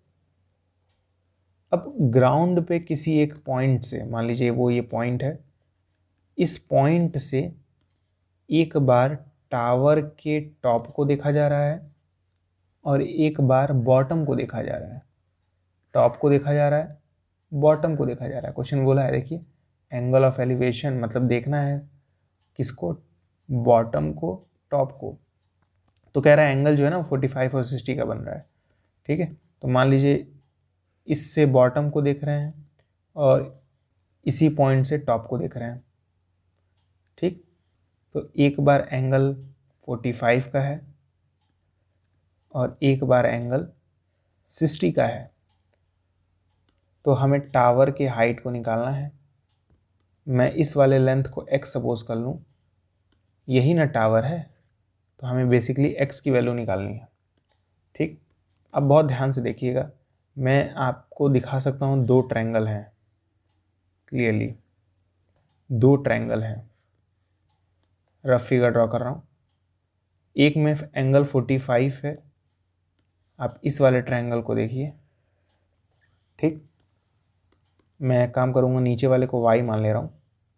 अब ग्राउंड पे किसी एक पॉइंट से, मान लीजिए वो ये पॉइंट है, इस पॉइंट से एक बार टावर के टॉप को देखा जा रहा है और एक बार बॉटम को देखा जा रहा है। टॉप को देखा जा रहा है, बॉटम को देखा जा रहा है। क्वेश्चन बोला है, देखिए एंगल ऑफ एलिवेशन, मतलब देखना है किसको, बॉटम को, टॉप को। तो कह रहा है एंगल जो है ना 45 और 60 का बन रहा है, ठीक है। तो मान लीजिए इससे बॉटम को देख रहे हैं और इसी पॉइंट से टॉप को देख रहे हैं, ठीक। तो एक बार एंगल 45 का है और एक बार एंगल 60 का है। तो हमें टावर की हाइट को निकालना है। मैं इस वाले लेंथ को x सपोज कर लूँ, यही ना टावर है, तो हमें बेसिकली x की वैल्यू निकालनी है, ठीक। अब बहुत ध्यान से देखिएगा, मैं आपको दिखा सकता हूँ दो ट्रायंगल हैं, क्लियरली दो ट्रायंगल हैं, रफ फिगर ड्रॉ कर रहा हूँ। एक में एंगल 45 है, आप इस वाले ट्रायंगल को देखिए, ठीक। मैं काम करूँगा, नीचे वाले को y मान ले रहा हूँ,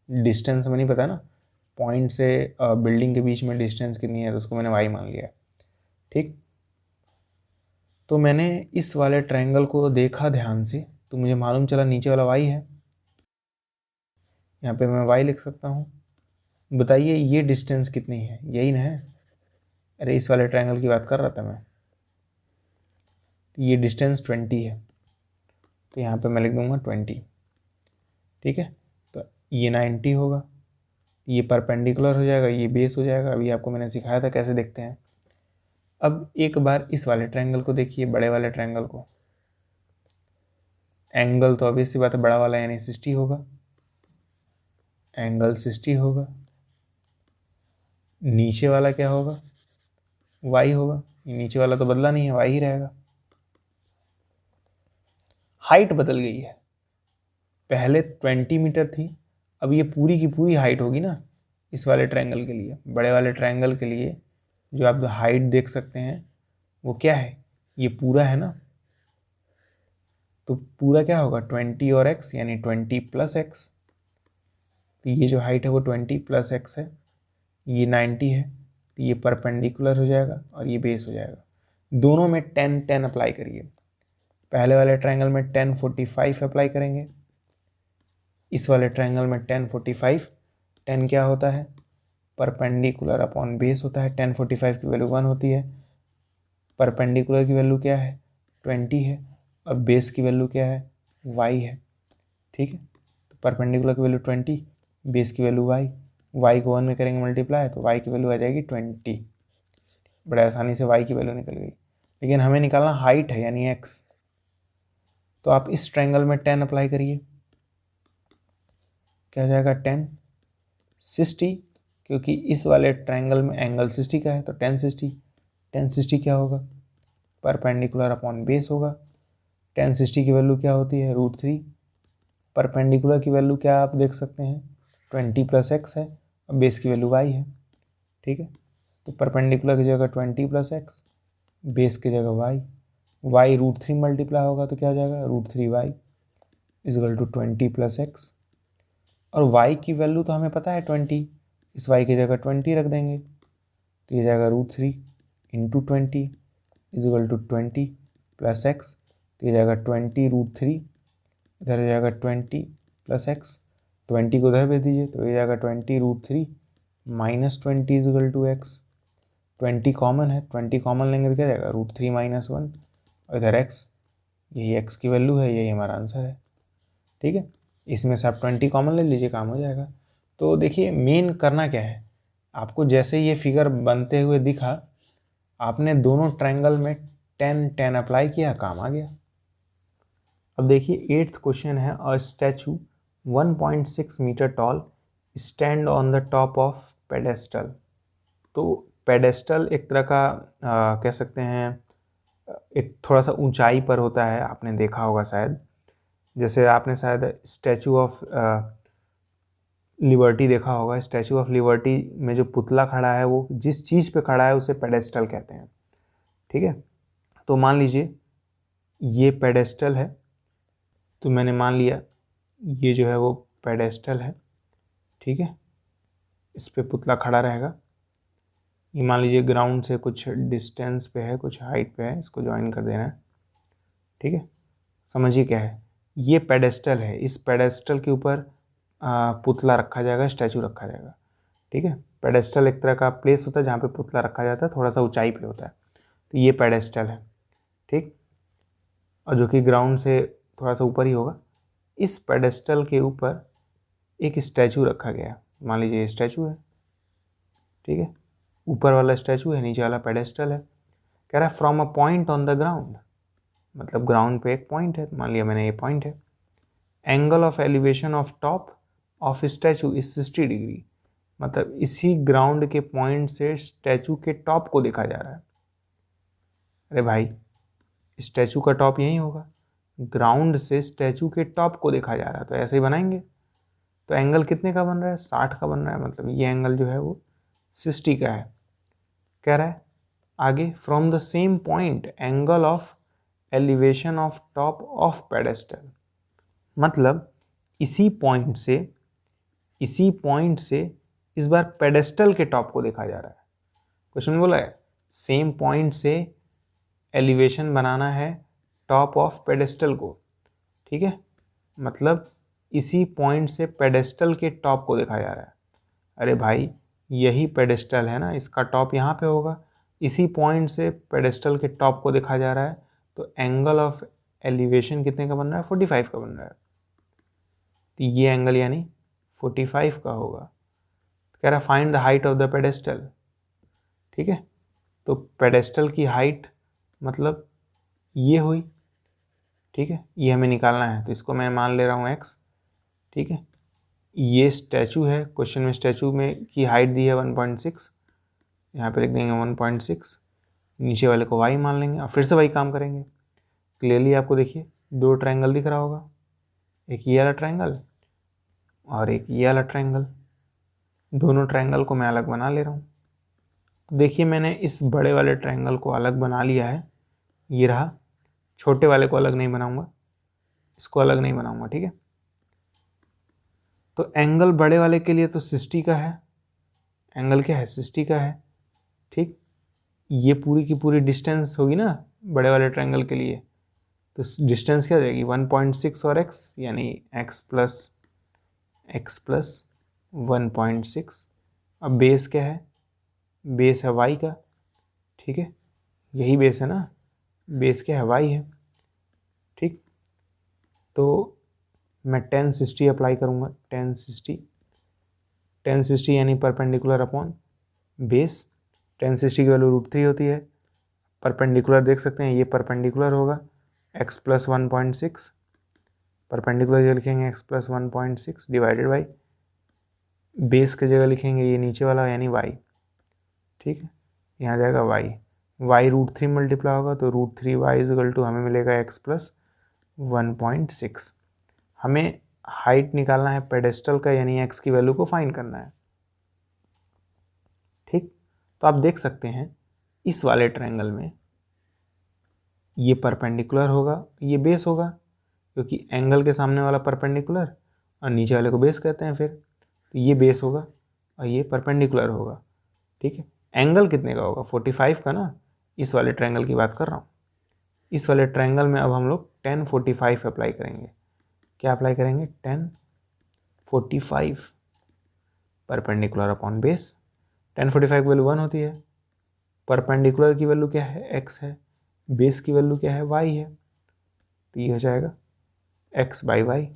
डिस्टेंस में नहीं पता ना, पॉइंट से बिल्डिंग के बीच में डिस्टेंस कितनी है, तो उसको मैंने y मान लिया, ठीक। तो मैंने इस वाले ट्रायंगल को देखा ध्यान से, तो मुझे मालूम चला नीचे वाला y है, यहाँ पे मैं y लिख सकता हूँ। बताइए ये डिस्टेंस कितनी है, यही ना है, अरे इस वाले ट्रायंगल की बात कर रहा था मैं। ये डिस्टेंस 20 है, तो यहाँ पे मैं लिख दूंगा 20, ठीक है। तो ये 90 होगा, ये परपेंडिकुलर हो जाएगा, ये बेस हो जाएगा। अभी आपको मैंने सिखाया था कैसे देखते हैं। अब एक बार इस वाले ट्रायंगल को देखिए, बड़े वाले ट्रायंगल को। एंगल तो ऑब्वियस सी बात है, बड़ा वाला यानी 60 होगा, एंगल 60 होगा। नीचे वाला क्या होगा, y होगा। ये नीचे वाला तो बदला नहीं है, y ही रहेगा। हाइट बदल गई है, पहले 20 मीटर थी, अब ये पूरी की पूरी हाइट होगी ना इस वाले ट्रायंगल के लिए। बड़े वाले ट्रायंगल के लिए जो आप हाइट देख सकते हैं वो क्या है, ये पूरा है ना, तो पूरा क्या होगा 20 और x यानी 20 प्लस एक्स। तो ये जो हाइट है वो 20 प्लस एक्स है, ये 90 है, तो ये परपेंडिकुलर हो जाएगा और ये बेस हो जाएगा। दोनों में 10 10 अप्लाई करिए। पहले वाले ट्रायंगल में 10 45 अप्लाई करेंगे, इस वाले ट्रायंगल में 10 45। 10 क्या होता है, परपेंडिकुलर अपॉन बेस होता है। 10 45 की वैल्यू 1 होती है, परपेंडिकुलर की वैल्यू क्या है 20 है, और बेस की वैल्यू क्या है y है, ठीक है। तो परपेंडिकुलर की वैल्यू 20, बेस की वैल्यू y को 1 में करेंगे मल्टीप्लाई, तो y की वैल्यू आ जाएगी 20। बड़े आसानी से y की वैल्यू निकल गई। लेकिन हमें निकालना हाइट है यानी x, तो आप इस ट्रायंगल में 10 अप्लाई करिए, क्या हो जाएगा 10 60, क्योंकि इस वाले ट्रायंगल में एंगल 60 का है, तो 10 60। 10 60 क्या होगा, परपेंडिकुलर अपॉन बेस होगा। 10 60 की वैल्यू क्या होती है √3। परपेंडिकुलर की वैल्यू क्या आप देख सकते हैं 20 प्लस एक्स है, और बेस की वैल्यू y है, ठीक है। तो परपेंडिकुलर की जगह 20 प्लस एक्स, बेस की जगह y √3 मल्टीप्लाई होगा तो क्या हो जाएगा √3y is equal to 20 plus x. और y की वैल्यू तो हमें पता है 20, इस y की जगह 20 रख देंगे, तो ये जाएगा √3 into 20 is equal to 20 plus x, तो ये जाएगा 20 √3, इधर हो जाएगा 20 प्लस एक्स, 20 को उधर भेज दीजिए, तो ये जाएगा 20 √3 माइनस 20 इजगल टू एक्स। 20 कॉमन है, 20 कॉमन लेंगे तो क्या जाएगा √3 माइनस 1, और इधर एक्स, यही एक्स की वैल्यू है, यही हमारा आंसर है, ठीक है। इसमें से आप 20 कॉमन ले लीजिए, काम हो जाएगा। तो देखिए मेन करना क्या है, आपको जैसे ये फिगर बनते हुए दिखा, आपने दोनों ट्रायंगल में 10 10 अप्लाई किया, काम आ गया। अब देखिए 8th क्वेश्चन है, a statue 1.6 metre tall stand on the top of pedestal. तो पेडेस्टल एक तरह का कह सकते हैं एक थोड़ा सा ऊंचाई पर होता है, आपने देखा होगा शायद। जैसे आपने शायद स्टैचू ऑफ लिबर्टी देखा होगा, स्टैचू ऑफ लिबर्टी में जो पुतला खड़ा है वो जिस चीज़ पे खड़ा है उसे पेडेस्टल कहते हैं, ठीक है। तो मान लीजिए ये पेडेस्टल है, तो मैंने मान लिया ये जो है वो पेडेस्टल है, ठीक है। इस पे पुतला खड़ा रहेगा, ये मान लीजिए ग्राउंड से कुछ डिस्टेंस पे है, कुछ हाइट पे है, इसको ज्वाइन कर देना है, ठीक है। समझिए क्या है, ये पेडेस्टल है, इस पेडेस्टल के ऊपर पुतला रखा जाएगा, स्टैचू रखा जाएगा, ठीक है। पेडेस्टल एक तरह का प्लेस होता है जहाँ पे पुतला रखा जाता है, थोड़ा सा ऊंचाई पे होता है, तो ये पेडेस्टल है, ठीक। और जो कि ग्राउंड से थोड़ा सा ऊपर ही होगा। इस पेडेस्टल के ऊपर एक स्टैचू रखा गया, मान लीजिए ये स्टैचू है, ठीक है। ऊपर वाला स्टैचू है, नीचे वाला पेडेस्टल है। कह रहा है from a point on the ground, मतलब ग्राउंड पे एक पॉइंट है, मान लिया मैंने ये पॉइंट है। Angle of elevation of top of statute is 60 degree, मतलब इसी ग्राउंड के पॉइंट से स्टैचू के टॉप को देखा जा रहा है। अरे भाई स्टैचू का टॉप यही होगा, ग्राउंड से स्टैचू के टॉप को देखा जा रहा है, तो ऐसे ही बनाएंगे। तो एंगल कितने का बन रहा है 60 का बन रहा है, मतलब ये एंगल जो है वो 60 का है। कह रहा है आगे from the same point angle of elevation of top of pedestal, मतलब इसी पॉइंट से इस बार पेडेस्टल के टॉप को देखा जा रहा है। क्वेश्चन बोला है सेम पॉइंट से एलिवेशन बनाना है टॉप ऑफ पेडेस्टल को, ठीक है। मतलब इसी पॉइंट से पेडेस्टल के टॉप को देखा जा रहा है। अरे भाई यही पेडेस्टल है ना, इसका टॉप यहाँ पे होगा, इसी पॉइंट से पेडेस्टल के टॉप को देखा जा रहा है, तो एंगल ऑफ एलिवेशन कितने का बन रहा है? 45 का बन रहा है। तो ये एंगल यानी 45 का होगा। कह रहा find the height of the pedestal. ठीक है, तो पेडेस्टल की हाइट मतलब ये हुई। ठीक है, ये हमें निकालना है, तो इसको मैं मान ले रहा हूँ x। ठीक है, ये स्टैचू है, क्वेश्चन में स्टैचू में की हाइट दी है 1.6, यहाँ पे लिख देंगे 1.6, नीचे वाले को y मान लेंगे और फिर से वही काम करेंगे। क्लियरली आपको देखिए 2 ट्रायंगल दिख रहा होगा, एक ये वाला ट्रायंगल और एक ये वाला ट्रायंगल। दोनों ट्रायंगल को मैं अलग बना ले रहा हूँ। देखिए मैंने इस बड़े वाले ट्रायंगल को अलग बना लिया है, ये रहा। छोटे वाले को अलग नहीं बनाऊंगा, इसको अलग नहीं बनाऊंगा। ठीक है, तो एंगल बड़े वाले के लिए तो 60 का है, एंगल क्या है? 60 का है। ठीक, ये पूरी की पूरी डिस्टेंस होगी ना बड़े वाले ट्रायंगल के लिए, तो डिस्टेंस क्या हो जाएगी? 1.6 और x, यानी x प्लस 1.6। अब बेस क्या है? बेस है y का। ठीक है, यही बेस है ना, बेस क्या है? y है। ठीक, तो मैं tan 60 अप्लाई करूँगा, tan 60 यानी परपेंडिकुलर अपॉन बेस। tan 60 की वैल्यू √3 होती है। परपेंडिकुलर देख सकते हैं, ये परपेंडिकुलर होगा x प्लस 1.6, परपेंडिकुलर जगह लिखेंगे x plus 1.6 divided by base की जगह लिखेंगे ये नीचे वाला यानी y। ठीक है, यहाँ जाएगा y, √3 मल्टीप्लाई होगा तो √3y इजकल टू हमें मिलेगा x प्लस 1.6। हमें हाइट निकालना है पेडेस्टल का, यानी x की वैल्यू को फाइंड करना है। ठीक, तो आप देख सकते हैं इस वाले ट्रायंगल में ये परपेंडिकुलर होगा, ये बेस होगा, क्योंकि एंगल के सामने वाला परपेंडिकुलर और नीचे वाले को बेस कहते हैं। फिर तो ये बेस होगा और ये परपेंडिकुलर होगा। ठीक है, एंगल कितने का होगा? 45 का ना, इस वाले ट्रायंगल की बात कर रहा हूँ। इस वाले ट्रायंगल में अब हम लोग tan 45 अप्लाई करेंगे। क्या अप्लाई करेंगे? tan 45 perpendicular upon base. tan 45 की वैल्यू 1 होती है, परपेंडिकुलर की वैल्यू क्या है? x है, बेस की वैल्यू क्या है? y है। तो ये हो जाएगा x बाई वाई,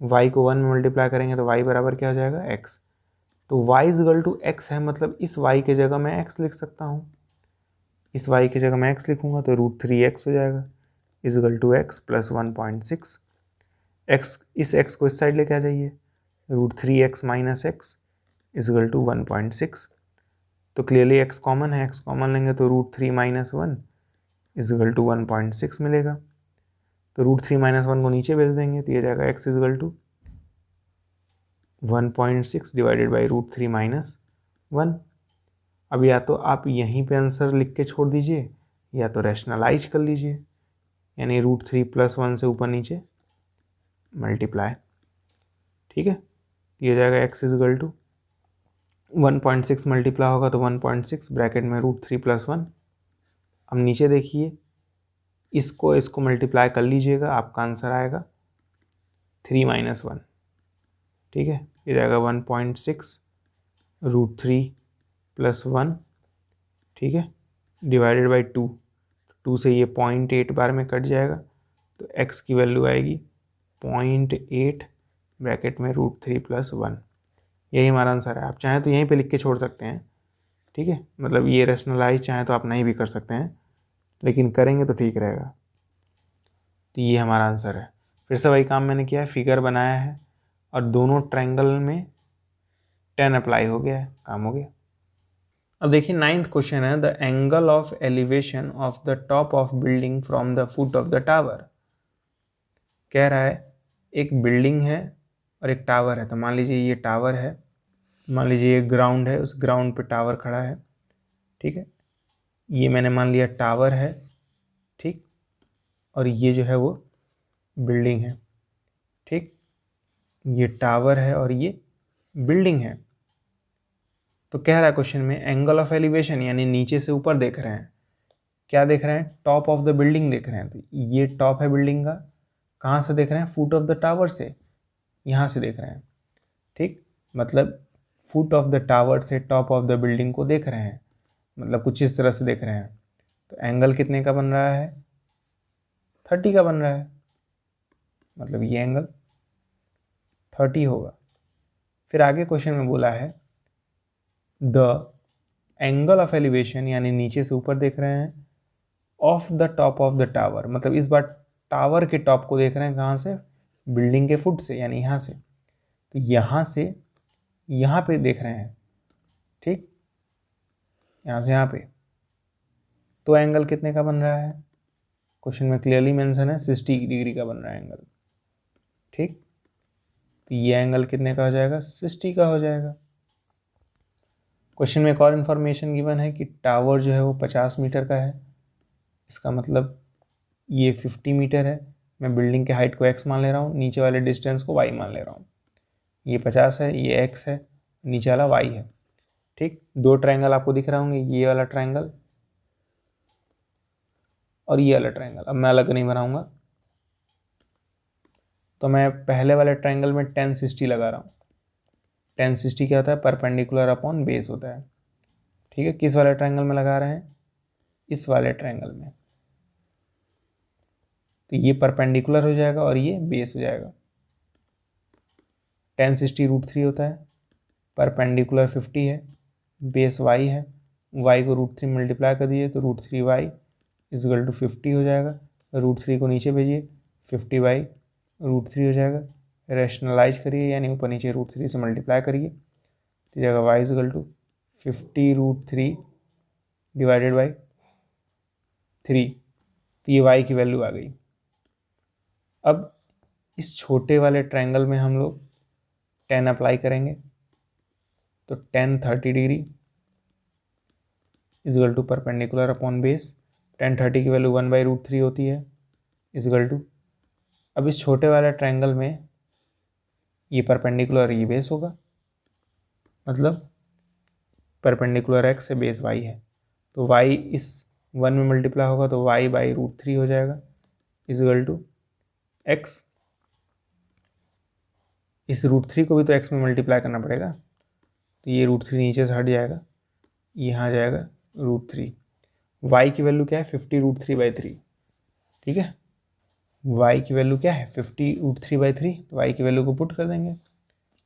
y को 1 में मल्टीप्लाई करेंगे तो y बराबर क्या हो जाएगा? x। तो y इजगल टू x है, मतलब इस y के जगह मैं x लिख सकता हूँ। इस y की जगह मैं x लिखूंगा तो √3x हो जाएगा is equal to x plus 1.6। x, इस x को इस साइड लेके आ जाइए, √3x minus x is equal to 1.6। तो क्लियरली x कॉमन है, x कॉमन लेंगे तो √3 माइनस 1 इजगल टू 1.6 मिलेगा। तो √3 माइनस 1 को नीचे भेज देंगे तो ये जाएगा x is equal to 1.6 divided by √3 minus 1। अब या तो आप यहीं पे आंसर लिख के छोड़ दीजिए या तो रैशनलाइज कर लीजिए, यानी √3 प्लस 1 से ऊपर नीचे मल्टीप्लाई। ठीक है, ये जाएगा x इजगल टू 1.6 मल्टीप्लाई होगा तो 1.6 ब्रैकेट में √3 प्लस 1। अब नीचे देखिए, इसको मल्टीप्लाई कर लीजिएगा, आपका आंसर आएगा 3 माइनस 1। ठीक है, ये जाएगा 1.6 √3 प्लस 1। ठीक है, डिवाइडेड बाई 2 से ये 0.8 बार में कट जाएगा तो x की वैल्यू आएगी 0.8 ब्रैकेट में √3 प्लस 1। यही हमारा आंसर है। आप चाहें तो यहीं पे लिख के छोड़ सकते हैं। ठीक है, मतलब ये रैशनलाइज चाहें तो आप नहीं भी कर सकते हैं, लेकिन करेंगे तो ठीक रहेगा। तो ये हमारा आंसर है। फिर से वही काम मैंने किया है, फिगर बनाया है और दोनों ट्रायंगल में tan अप्लाई हो गया है, काम हो गया। अब देखिए 9th क्वेश्चन है, the angle of elevation of the top of building from the foot of the tower. कह रहा है एक बिल्डिंग है और एक टावर है। तो मान लीजिए ये टावर है, मान लीजिए ये ग्राउंड है, उस ग्राउंड पे टावर खड़ा है। ठीक है, ये मैंने मान लिया टावर है। ठीक, और ये जो है वो बिल्डिंग है। ठीक, ये टावर है और ये बिल्डिंग है। तो कह रहा है क्वेश्चन में एंगल ऑफ एलिवेशन, यानी नीचे से ऊपर देख रहे हैं। क्या देख रहे हैं? टॉप ऑफ द बिल्डिंग देख रहे हैं। तो ये टॉप है बिल्डिंग का, कहाँ से देख रहे हैं? फुट ऑफ द टावर से, यहाँ से देख रहे हैं। ठीक, मतलब फुट ऑफ द टावर से टॉप ऑफ द बिल्डिंग को देख रहे हैं। मतलब कुछ इस तरह से देख रहे हैं, तो एंगल कितने का बन रहा है, 30 का बन रहा है, मतलब ये एंगल 30 होगा। फिर आगे क्वेश्चन में बोला है द एंगल ऑफ एलिवेशन, यानी नीचे से ऊपर देख रहे हैं, of the top of the tower, मतलब इस बार टावर के टॉप को देख रहे हैं, कहाँ से, बिल्डिंग के फुट से, यानी यहाँ से, तो यहाँ से यहाँ पे देख रहे हैं, ठीक, यहाँ से यहाँ पे, तो एंगल कितने का बन रहा है, क्वेश्चन में क्लियरली मेंशन है 60 डिग्री का बन रहा है एंगल, ठीक। तो ये एंगल कितने का हो जाएगा, 60 का हो जाएगा। क्वेश्चन में एक और इन्फॉर्मेशन गिवन है कि टावर जो है वो 50 मीटर का है, इसका मतलब ये 50 मीटर है। मैं बिल्डिंग के हाइट को x मान ले रहा हूँ, नीचे वाले डिस्टेंस को y मान ले रहा हूँ। ये 50 है, ये x है, नीचे वाला y है, ठीक। दो ट्रायंगल आपको दिख रहे होंगे, ये वाला ट्रायंगल और ये वाला ट्रायंगल। अब मैं अलग नहीं बनाऊंगा, तो मैं पहले वाले ट्रायंगल में tan 60 लगा रहा हूँ। tan 60 क्या होता है, परपेंडिकुलर अपॉन बेस होता है, ठीक है। किस वाले ट्रायंगल में लगा रहे हैं, इस वाले ट्रायंगल में, तो ये परपेंडिकुलर हो जाएगा और ये बेस हो जाएगा। tan 60 √3 होता है, परपेंडिकुलर 50 है, बेस y है, y को √3 मल्टीप्लाई कर दीजिए तो √3y इजगल टू 50 हो जाएगा। √3 को नीचे भेजिए, 50 √3 हो जाएगा। रैशनलाइज करिए, यानी ऊपर नीचे √3 से मल्टीप्लाई करिए, तो जाएगा y is equal to 50 √3 divided by 3, तो ये y की वैल्यू आ गई। अब इस छोटे वाले ट्रायंगल में हम लोग tan अप्लाई करेंगे, तो tan 30 degree is equal to perpendicular upon base, tan 30 की वैल्यू 1/√3 होती है, इजगल टू, अब इस छोटे वाले ट्रायंगल में ये परपेंडिकुलर, ये बेस होगा, मतलब परपेंडिकुलर x से बेस y है, तो y इस 1 में मल्टीप्लाई होगा तो y/√3 हो जाएगा, इजगल टू x, इस √3 को भी तो x में मल्टीप्लाई करना पड़ेगा, तो ये √3 नीचे से हट जाएगा, यहाँ जाएगा √3। y की वैल्यू क्या है, 50 √3/3, ठीक है। y की वैल्यू क्या है, 50 √3/3, तो y की वैल्यू को पुट कर देंगे, तो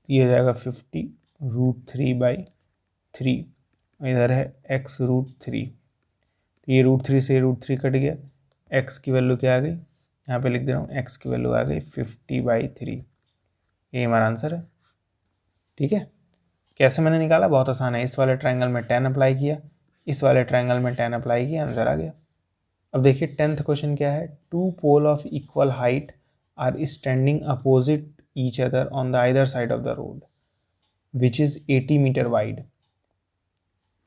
ये हो जाएगा 50 √3/3, इधर है x √3, तो ये √3 से √3 कट गया, x की वैल्यू क्या आ गई, यहाँ पे लिख दे रहा हूँ, x की वैल्यू आ गई 50/3, ये हमारा आंसर है, ठीक है। कैसे मैंने निकाला, बहुत आसान है, इस वाले ट्रायंगल में tan अप्लाई किया, इस वाले ट्रायंगल में tan अप्लाई किया, आंसर आ गया। अब देखिए 10th क्वेश्चन क्या है, two pole of equal height are standing opposite each other on the either side of the road which is 80 metre wide,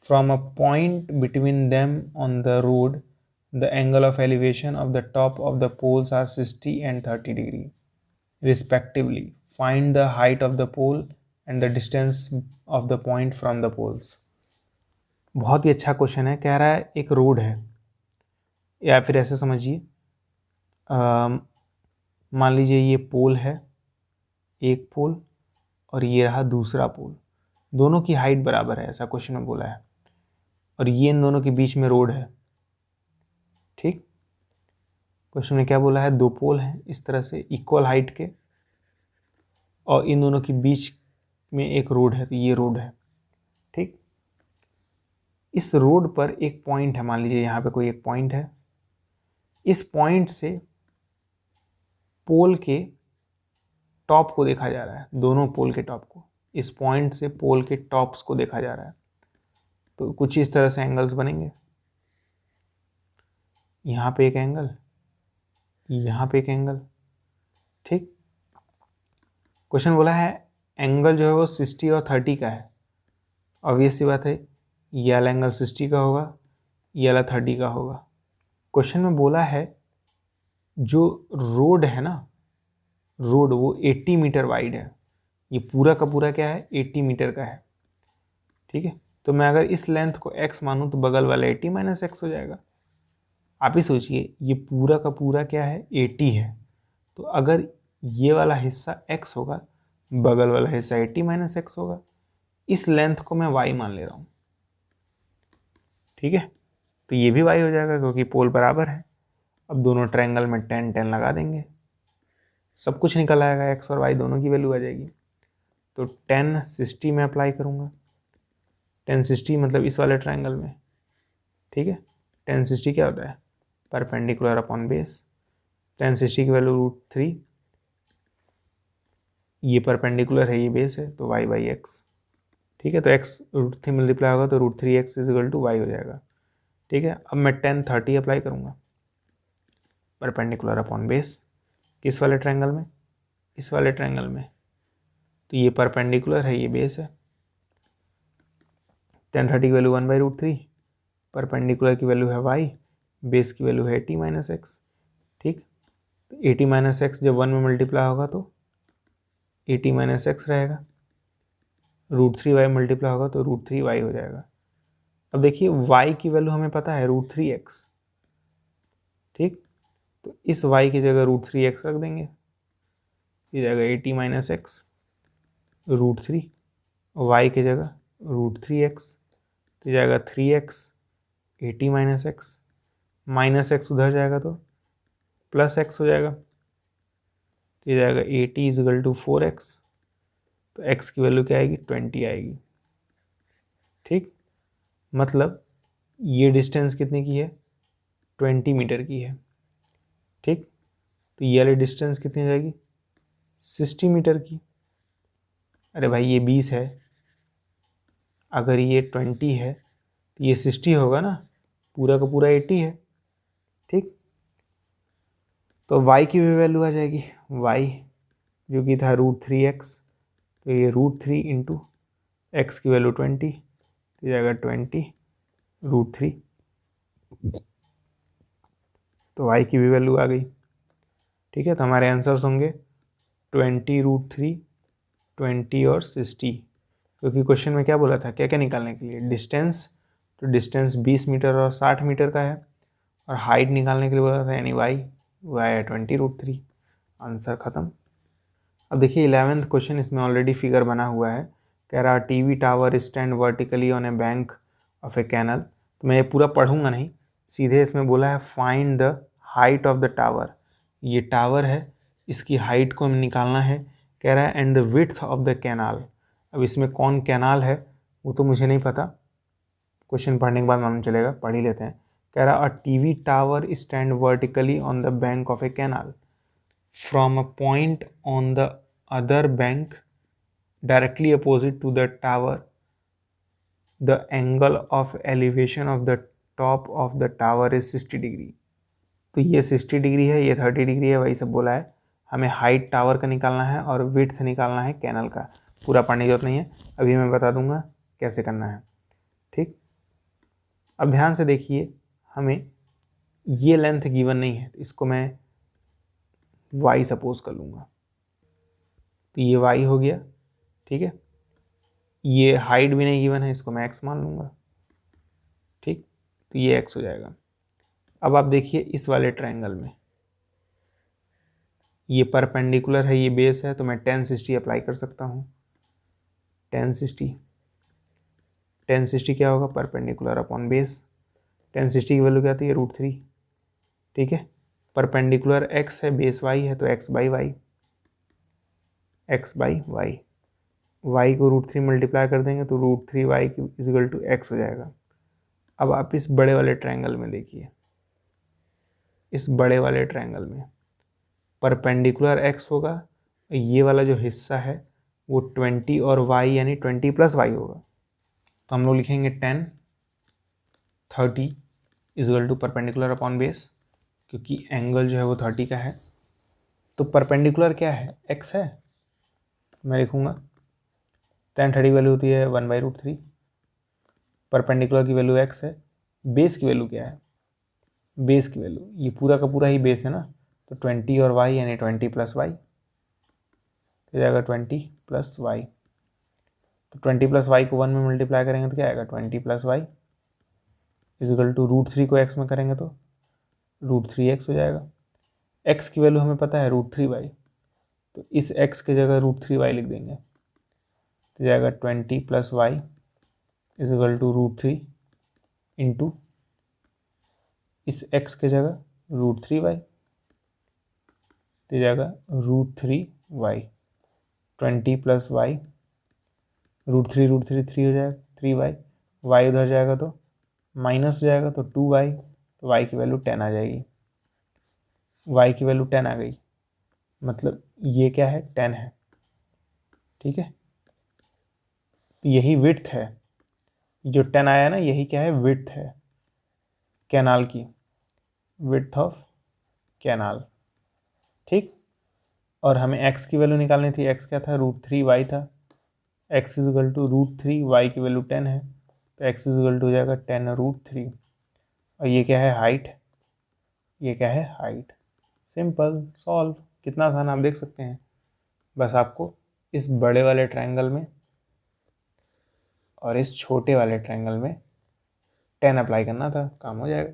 from a point between them on the road the angle of elevation of the top of the poles are 60 and 30 degree respectively. Find the height of the pole and the distance of the point from the poles. बहुत ही अच्छा क्वेश्चन है, कह रहा है एक रोड है, या फिर ऐसे समझिए, मान लीजिए ये पोल है, एक पोल, और ये रहा दूसरा पोल, दोनों की हाइट बराबर है, ऐसा क्वेश्चन में बोला है, और ये इन दोनों के बीच में रोड है, ठीक। क्वेश्चन में क्या बोला है, दो पोल हैं इस तरह से इक्वल हाइट के, और इन दोनों के बीच में एक रोड है, तो ये रोड है, ठीक। इस रोड पर एक पॉइंट है, मान लीजिए यहाँ पे कोई एक पॉइंट है, इस पॉइंट से पोल के टॉप को देखा जा रहा है, दोनों पोल के टॉप को, इस पॉइंट से पोल के टॉप्स को देखा जा रहा है, तो कुछ इस तरह से एंगल्स बनेंगे, यहाँ पे एक एंगल, यहाँ पे एक एंगल, ठीक। क्वेश्चन बोला है एंगल जो है वो 60 और 30 का है, ऑब्वियस सी बात है, ये वाला एंगल 60 का होगा, ये वाला 30 का होगा। क्वेश्चन में बोला है जो रोड है ना, रोड वो 80 मीटर वाइड है, ये पूरा का पूरा क्या है, 80 मीटर का है, ठीक है। तो मैं अगर इस लेंथ को x मानूँ तो बगल वाला 80 - x हो जाएगा। आप ही सोचिए, ये पूरा का पूरा क्या है, 80 है, तो अगर ये वाला हिस्सा x होगा, बगल वाला हिस्सा 80 - x होगा, इस लेंथ को मैं y मान ले रहा हूँ, ठीक है, तो ये भी y हो जाएगा क्योंकि पोल बराबर है। अब दोनों ट्रायंगल में 10 10 लगा देंगे, सब कुछ निकल आएगा, x और y दोनों की वैल्यू आ जाएगी। तो 10 60 में अप्लाई करूँगा, 10 60 मतलब इस वाले ट्रायंगल में, ठीक है। 10 60 क्या होता है, परपेंडिकुलर अपॉन बेस। 10 60 की वैल्यू √3, ये परपेंडिकुलर है, ये बेस है, तो y बाई एक्स, ठीक है। तो x √3 मल्टीप्लाई होगा तो √3x इजिकल टू y हो जाएगा, ठीक है। अब मैं 10 30 अप्लाई करूँगा, परपेंडिकुलर अपॉन बेस, किस वाले ट्रायंगल में, इस वाले ट्रायंगल में, तो ये परपेंडिकुलर है, ये बेस है। 10 30 की वैल्यू 1/√3, परपेंडिकुलर की वैल्यू है y, बेस की वैल्यू है 80 माइनस एक्स, ठीक। तो 80 माइनस एक्स जब 1 में मल्टीप्लाई होगा तो 80 माइनस एक्स रहेगा, √3y मल्टीप्लाई होगा तो √3y हो जाएगा। अब देखिए y की वैल्यू हमें पता है √3x, ठीक। तो इस y की जगह √3x रख देंगे, ये जाएगा 80 माइनस एक्स √3, y की जगह √3x, तो जाएगा 3x 80 minus x, minus x उधर जाएगा तो प्लस एक्स हो जाएगा, तो ये जाएगा 80 इजिकल टू 4x, तो x की वैल्यू क्या आएगी, 20 आएगी, ठीक। मतलब ये डिस्टेंस कितने की है, 20 मीटर की है, ठीक। तो ये वाली डिस्टेंस कितनी हो जाएगी, 60 मीटर की। अरे भाई ये 20 है, अगर ये 20 है तो ये 60 होगा ना, पूरा का पूरा 80 है, ठीक। तो y की भी वैल्यू आ जाएगी, y जो कि था √3x, तो ये √3 इंटू एक्स की वैल्यू 20, तो जाएगा 20 √3, तो y की भी वैल्यू आ गई, ठीक है। तो हमारे आंसर्स होंगे 20 √3, 20 और 60, क्योंकि क्वेश्चन में क्या बोला था, क्या क्या निकालने के लिए, डिस्टेंस, तो डिस्टेंस 20 मीटर और 60 मीटर का है, और हाइट निकालने के लिए बोला था, यानी y है 20 √3, आंसर खत्म। अब देखिए 11th क्वेश्चन, इसमें ऑलरेडी फिगर बना हुआ है, कह रहा TV tower stand vertically on a bank of a canal. तो मैं ये पूरा पढ़ूंगा नहीं, सीधे इसमें बोला है find the height of the tower, ये टावर है, इसकी हाइट को हमें निकालना है, कह रहा है and the width of the canal. अब इसमें कौन कैनाल है वो तो मुझे नहीं पता, क्वेश्चन पढ़ने के बाद मालूम चलेगा, पढ़ ही लेते हैं। कह रहा a TV tower stand vertically on the bank of A canal from a point on the other bank directly opposite to the tower, the angle of elevation of the top of the tower is 60 degree. तो ये 60 डिग्री है, ये 30 डिग्री है, वही सब बोला है। हमें हाइट टावर का निकालना है और विड्थ निकालना है कैनल का, पूरा पढ़ने की जरूरत नहीं है, अभी मैं बता दूंगा कैसे करना है, ठीक। अब ध्यान से देखिए, हमें ये लेंथ गिवन नहीं है, तो इसको मैं y सपोज कर लूँगा, तो ये y हो गया, ठीक है। ये हाइट भी नहीं गिवन है, इसको मैं x मान लूँगा, ठीक। तो ये x हो जाएगा। अब आप देखिए इस वाले ट्रायंगल में ये परपेंडिकुलर है, ये बेस है, तो मैं 10 60 अप्लाई कर सकता हूँ। 10 60, 10 60 क्या होगा, परपेंडिकुलर अपॉन बेस। 10 60 की वैल्यू क्या आती है, √3, ठीक है। परपेंडिकुलर x है, बेस y है, तो x by y, x by y, y को √3 मल्टीप्लाई कर देंगे तो √3y इजिकल टू x हो जाएगा। अब आप इस बड़े वाले ट्रायंगल में देखिए, इस बड़े वाले ट्रायंगल में परपेंडिकुलर x होगा, ये वाला जो हिस्सा है वो 20 और y यानी 20 प्लस y होगा, तो हम लोग लिखेंगे 10 30 is equal to perpendicular upon base, क्योंकि एंगल जो है वो 30 का है। तो परपेंडिकुलर क्या है, x है, मैं लिखूँगा 10 30 वैल्यू होती है 1/√3, परपेंडिकुलर की वैल्यू x है, बेस की वैल्यू क्या है, बेस की वैल्यू ये पूरा का पूरा ही बेस है ना, तो 20 और y यानी 20 प्लस वाई, तो जाएगा 20 प्लस वाई। तो 20 प्लस वाई को 1 में मल्टीप्लाई करेंगे तो क्या आएगा, 20 प्लस वाई इजिकल टू √3 को x में करेंगे तो √3x हो जाएगा। x की वैल्यू हमें पता है √3y, तो इस x की जगह √3y लिख देंगे, तो जाएगा 20 plus y is equal to √3 into इस x के जगह √3y, तो जाएगा √3y, 20 + y, √3 3 हो जाएगा 3y, y उधर जाएगा तो माइनस हो जाएगा तो 2y, तो y की वैल्यू 10 आ जाएगी। y की वैल्यू 10 आ गई, मतलब ये क्या है 10 है। ठीक है, तो यही विड्थ है, जो 10 आया ना यही क्या है विड्थ है कैनाल की, विड्थ ऑफ कैनाल। ठीक, और हमें x की वैल्यू निकालनी थी, x क्या था √3y था, x इजिकल टू √3, y की वैल्यू 10 है, तो x इजिकल टू हो जाएगा 10√3। और ये क्या है हाइट, ये क्या है हाइट। सिंपल सॉल्व, कितना आसान आप देख सकते हैं। बस आपको इस बड़े वाले ट्रायंगल में और इस छोटे वाले ट्रायंगल में 10 अप्लाई करना था, काम हो जाएगा।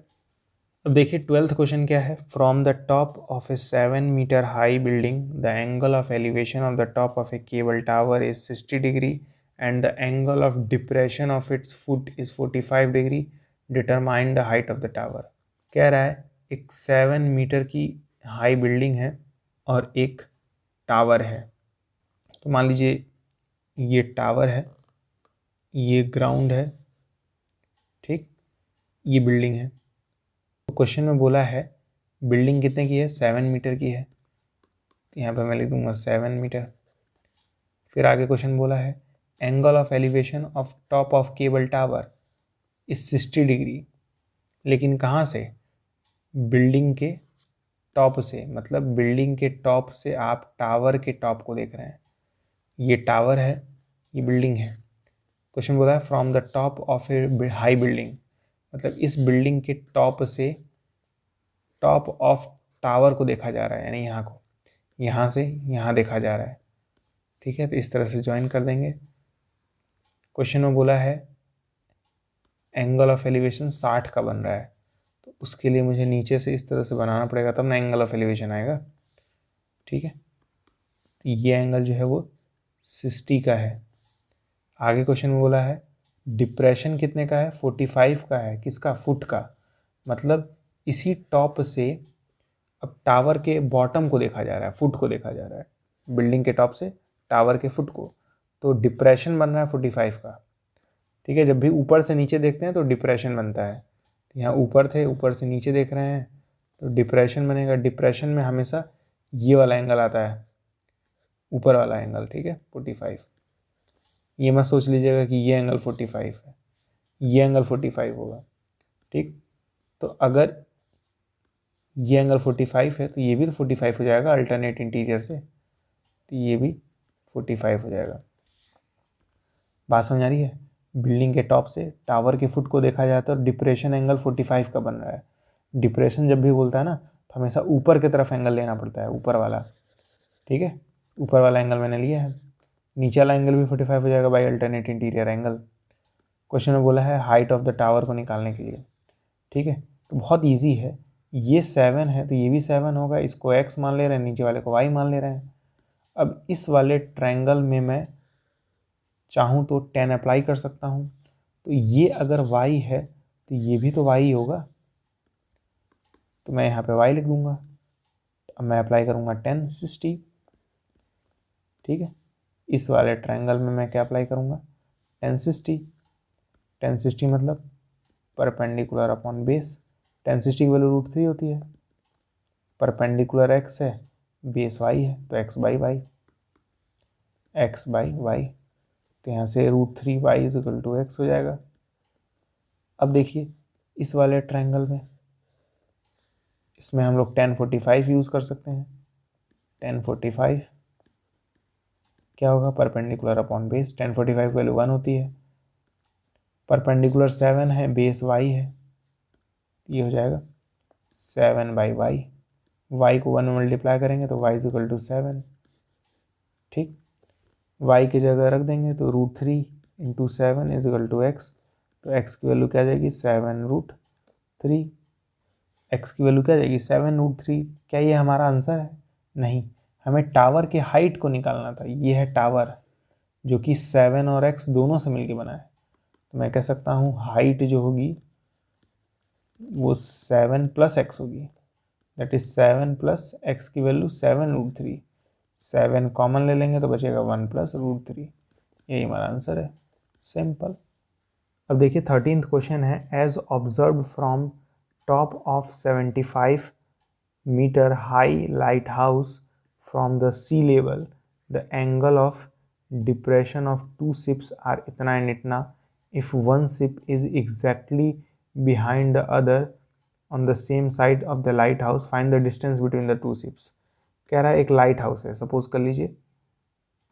अब देखिए 12th क्वेश्चन क्या है। From the top of a 7 metre high building the angle of elevation of the top of a cable tower is 60 degree and the angle of depression of its foot is 45 degree, determine the height of the tower. कह रहा है एक 7 मीटर की हाई बिल्डिंग है और एक टावर है। तो मान लीजिए ये टावर है, ये ग्राउंड है, ठीक, ये बिल्डिंग है। तो क्वेश्चन में बोला है बिल्डिंग कितने की है 7 मीटर की है, तो यहाँ पर मैं लिख दूंगा 7 मीटर। फिर आगे क्वेश्चन बोला है angle of elevation of top of cable tower is 60 degree, लेकिन कहाँ से, बिल्डिंग के टॉप से, मतलब बिल्डिंग के टॉप से आप टावर के टॉप को देख रहे हैं। ये टावर है, ये बिल्डिंग है। क्वेश्चन बोला है from the top of A high building, मतलब इस बिल्डिंग के टॉप से टॉप ऑफ टावर को देखा जा रहा है, यानी यहाँ को, यहाँ से यहाँ देखा जा रहा है। ठीक है, तो इस तरह से ज्वाइन कर देंगे। क्वेश्चन में बोला है एंगल ऑफ एलिवेशन 60 का बन रहा है, तो उसके लिए मुझे नीचे से इस तरह से बनाना पड़ेगा, तब ना एंगल ऑफ एलिवेशन आएगा। ठीक है, तो ये एंगल जो है वो 60 का है। आगे क्वेश्चन में बोला है डिप्रेशन कितने का है, 45 का है, किसका, फुट का, मतलब इसी टॉप से अब टावर के बॉटम को देखा जा रहा है, फुट को देखा जा रहा है, बिल्डिंग के टॉप से टावर के फुट को, तो डिप्रेशन बन रहा है 45 का। ठीक है, जब भी ऊपर से नीचे देखते हैं तो डिप्रेशन बनता है, यहाँ ऊपर थे, ऊपर से नीचे देख रहे हैं तो डिप्रेशन बनेगा। डिप्रेशन में हमेशा ये वाला एंगल आता है, ऊपर वाला एंगल। ठीक है, 45, ये मत सोच लीजिएगा कि ये एंगल 45 है, ये एंगल 45 होगा। ठीक, तो अगर ये एंगल 45 है तो ये भी तो 45 हो जाएगा अल्टरनेट इंटीरियर से, तो ये भी 45 हो जाएगा। बात समझ आ रही है, बिल्डिंग के टॉप से टावर के फुट को देखा जाता है और डिप्रेशन एंगल 45 का बन रहा है। डिप्रेशन जब भी बोलता है ना तो हमेशा ऊपर की तरफ एंगल लेना पड़ता है, ऊपर वाला। ठीक है, ऊपर वाला एंगल मैंने लिया है, नीचे वाला एंगल भी 45 हो जाएगा by alternate interior angle. Question में बोला है हाइट ऑफ द टावर को निकालने के लिए। ठीक है, तो बहुत ईजी है, ये 7 है तो ये भी 7 होगा, इसको x मान ले रहे हैं, नीचे वाले को y मान ले रहे हैं। अब इस वाले ट्रायंगल में मैं चाहूँ तो 10 अप्लाई कर सकता हूँ, तो ये अगर y है तो ये भी तो y ही होगा, तो मैं यहाँ पे y लिख दूंगा। अब मैं अप्लाई करूँगा 10 60। ठीक है, इस वाले ट्रायंगल में मैं क्या अप्लाई करूँगा 10 60। 10 60 मतलब परपेंडिकुलर अपॉन बेस, 10 60 की वैल्यू √3 होती है, परपेंडिकुलर x है, बेस y है, तो x by y, x by y, तो यहाँ से √3y इजिकल टू x हो जाएगा। अब देखिए इस वाले ट्रायंगल में, इसमें हम लोग 1045 यूज़ कर सकते हैं। 1045 क्या होगा, परपेंडिकुलर अपॉन बेस, 1045 की वैल्यू 1 होती है, परपेंडिकुलर 7 है, बेस y है, ये हो जाएगा 7 बाई वाई, y को 1 में मल्टीप्लाई करेंगे तो y इजिकल टू 7। ठीक, y की जगह रख देंगे तो √3 इंटू 7 इजिकल टू x, तो x की वैल्यू क्या आ जाएगी 7√3, x की वैल्यू क्या आ जाएगी 7√3। क्या ये हमारा आंसर है, नहीं, हमें टावर के हाइट को निकालना था। ये है टावर जो कि 7 और x दोनों से मिलके बना है, तो मैं कह सकता हूँ हाइट जो होगी वो 7 प्लस एक्स होगी, दैट इज 7 प्लस एक्स की वैल्यू 7√3। 7 कॉमन ले लेंगे तो बचेगा 1 प्लस √3। यही हमारा आंसर है, सिंपल। अब देखिए 13th क्वेश्चन है, as observe from top of 75 metre high light house from the sea level the angle of depression of two ships are इतना एंड इतना, if one ship is exactly behind the other on the same side of the light house, find the distance between the two ships. कह रहा है एक लाइट हाउस है, सपोज कर लीजिए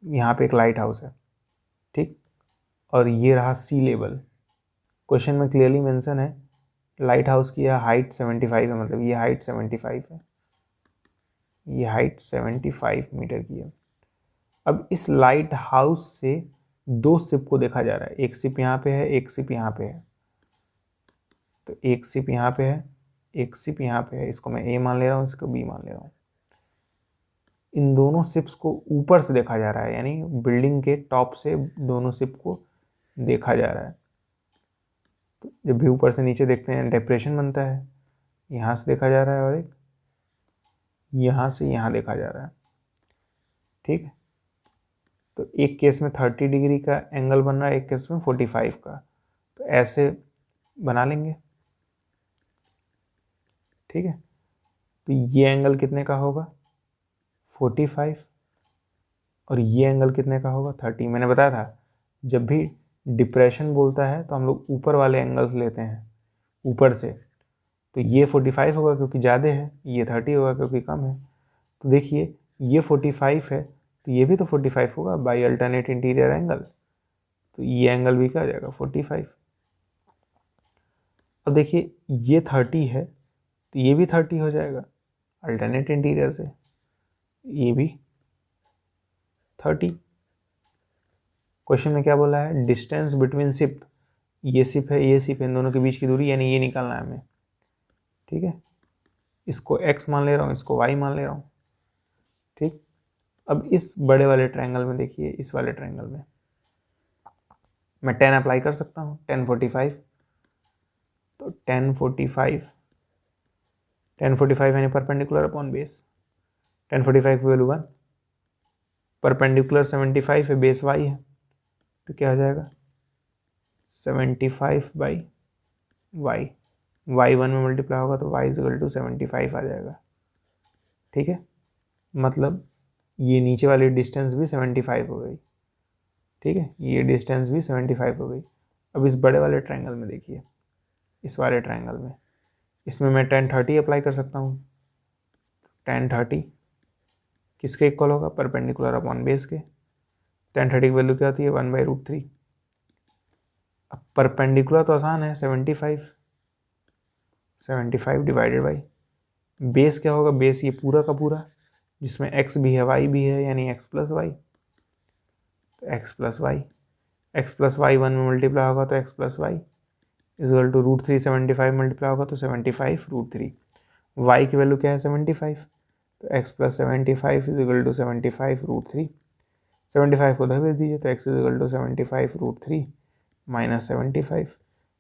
यहाँ पे एक लाइट हाउस है, ठीक, और ये रहा सी लेवल। क्वेश्चन में क्लियरली मेंशन है लाइट हाउस की यह हाइट 75 है, मतलब ये हाइट 75 है, ये हाइट 75 मीटर की है। अब इस लाइट हाउस से दो शिप को देखा जा रहा है, एक शिप यहाँ पे है, एक शिप यहाँ पे है। तो एक शिप यहाँ पे है, एक शिप यहाँ पे है, इसको मैं ए मान ले रहा हूँ, इसको बी मान ले रहा हूँ। इन दोनों शिप्स को ऊपर से देखा जा रहा है, यानी बिल्डिंग के टॉप से दोनों शिप को देखा जा रहा है। तो जब भी ऊपर से नीचे देखते हैं डिप्रेशन बनता है, यहाँ से देखा जा रहा है और एक यहाँ से यहाँ देखा जा रहा है, ठीक है। तो एक केस में 30 डिग्री का एंगल बन रहा है, एक केस में 45 का, तो ऐसे बना लेंगे, ठीक है। तो ये एंगल कितने का होगा 45, और ये एंगल कितने का होगा 30। मैंने बताया था जब भी डिप्रेशन बोलता है तो हम लोग ऊपर वाले एंगल्स लेते हैं ऊपर से, तो ये 45 होगा क्योंकि ज़्यादा है, ये 30 होगा क्योंकि कम है। तो देखिए ये 45 है तो ये भी तो 45 होगा बाई अल्टरनेट इंटीरियर एंगल, तो ये एंगल भी क्या हो जाएगा 45। अब देखिए ये 30 है तो ये भी 30 हो जाएगा अल्टरनेट इंटीरियर से, ये भी 30। क्वेश्चन में क्या बोला है, डिस्टेंस बिटवीन शिप, ये शिप है ये शिप है, इन दोनों के बीच की दूरी, यानी ये निकालना है हमें, ठीक है। इसको x मान ले रहा हूँ, इसको y मान ले रहा हूँ, ठीक। अब इस बड़े वाले ट्रायंगल में देखिए, इस वाले ट्रायंगल में मैं 10 अप्लाई कर सकता हूँ, 10 45, तो 10 45 यानी परपेंडिकुलर अपॉन बेस, 10 45 की वैल्यू 1, परपेंडिकुलर 75 है, बेस y है, तो क्या हो जाएगा 75 बाई y, y 1 में मल्टीप्लाई होगा तो y इक्वल टू 75 आ जाएगा, ठीक है। मतलब ये नीचे वाली डिस्टेंस भी 75 हो गई, ठीक है, ये डिस्टेंस भी 75 हो गई। अब इस बड़े वाले ट्रायंगल में देखिए, इस वाले ट्रायंगल में, इसमें मैं 10 30 अप्लाई कर सकता हूँ। 10 30 किसके इक्वल होगा, परपेंडिकुलर अपॉन बेस के। 10 30 की वैल्यू क्या होती है 1/√3। अब परपेंडिकुलर तो आसान है, 75 डिवाइडेड बाई बेस क्या होगा, बेस ये पूरा का पूरा जिसमें x भी है y भी है, यानी x प्लस वाई, तो x plus y, x plus y 1 में मल्टीप्लाई होगा तो x plus y equal to √3, 75 multiply होगा तो 75√3। y की वैल्यू क्या है 75, तो x प्लस 75 इक्वल टू 75√3। 75 को उधर भेज दीजिए तो x equal to 75√3 minus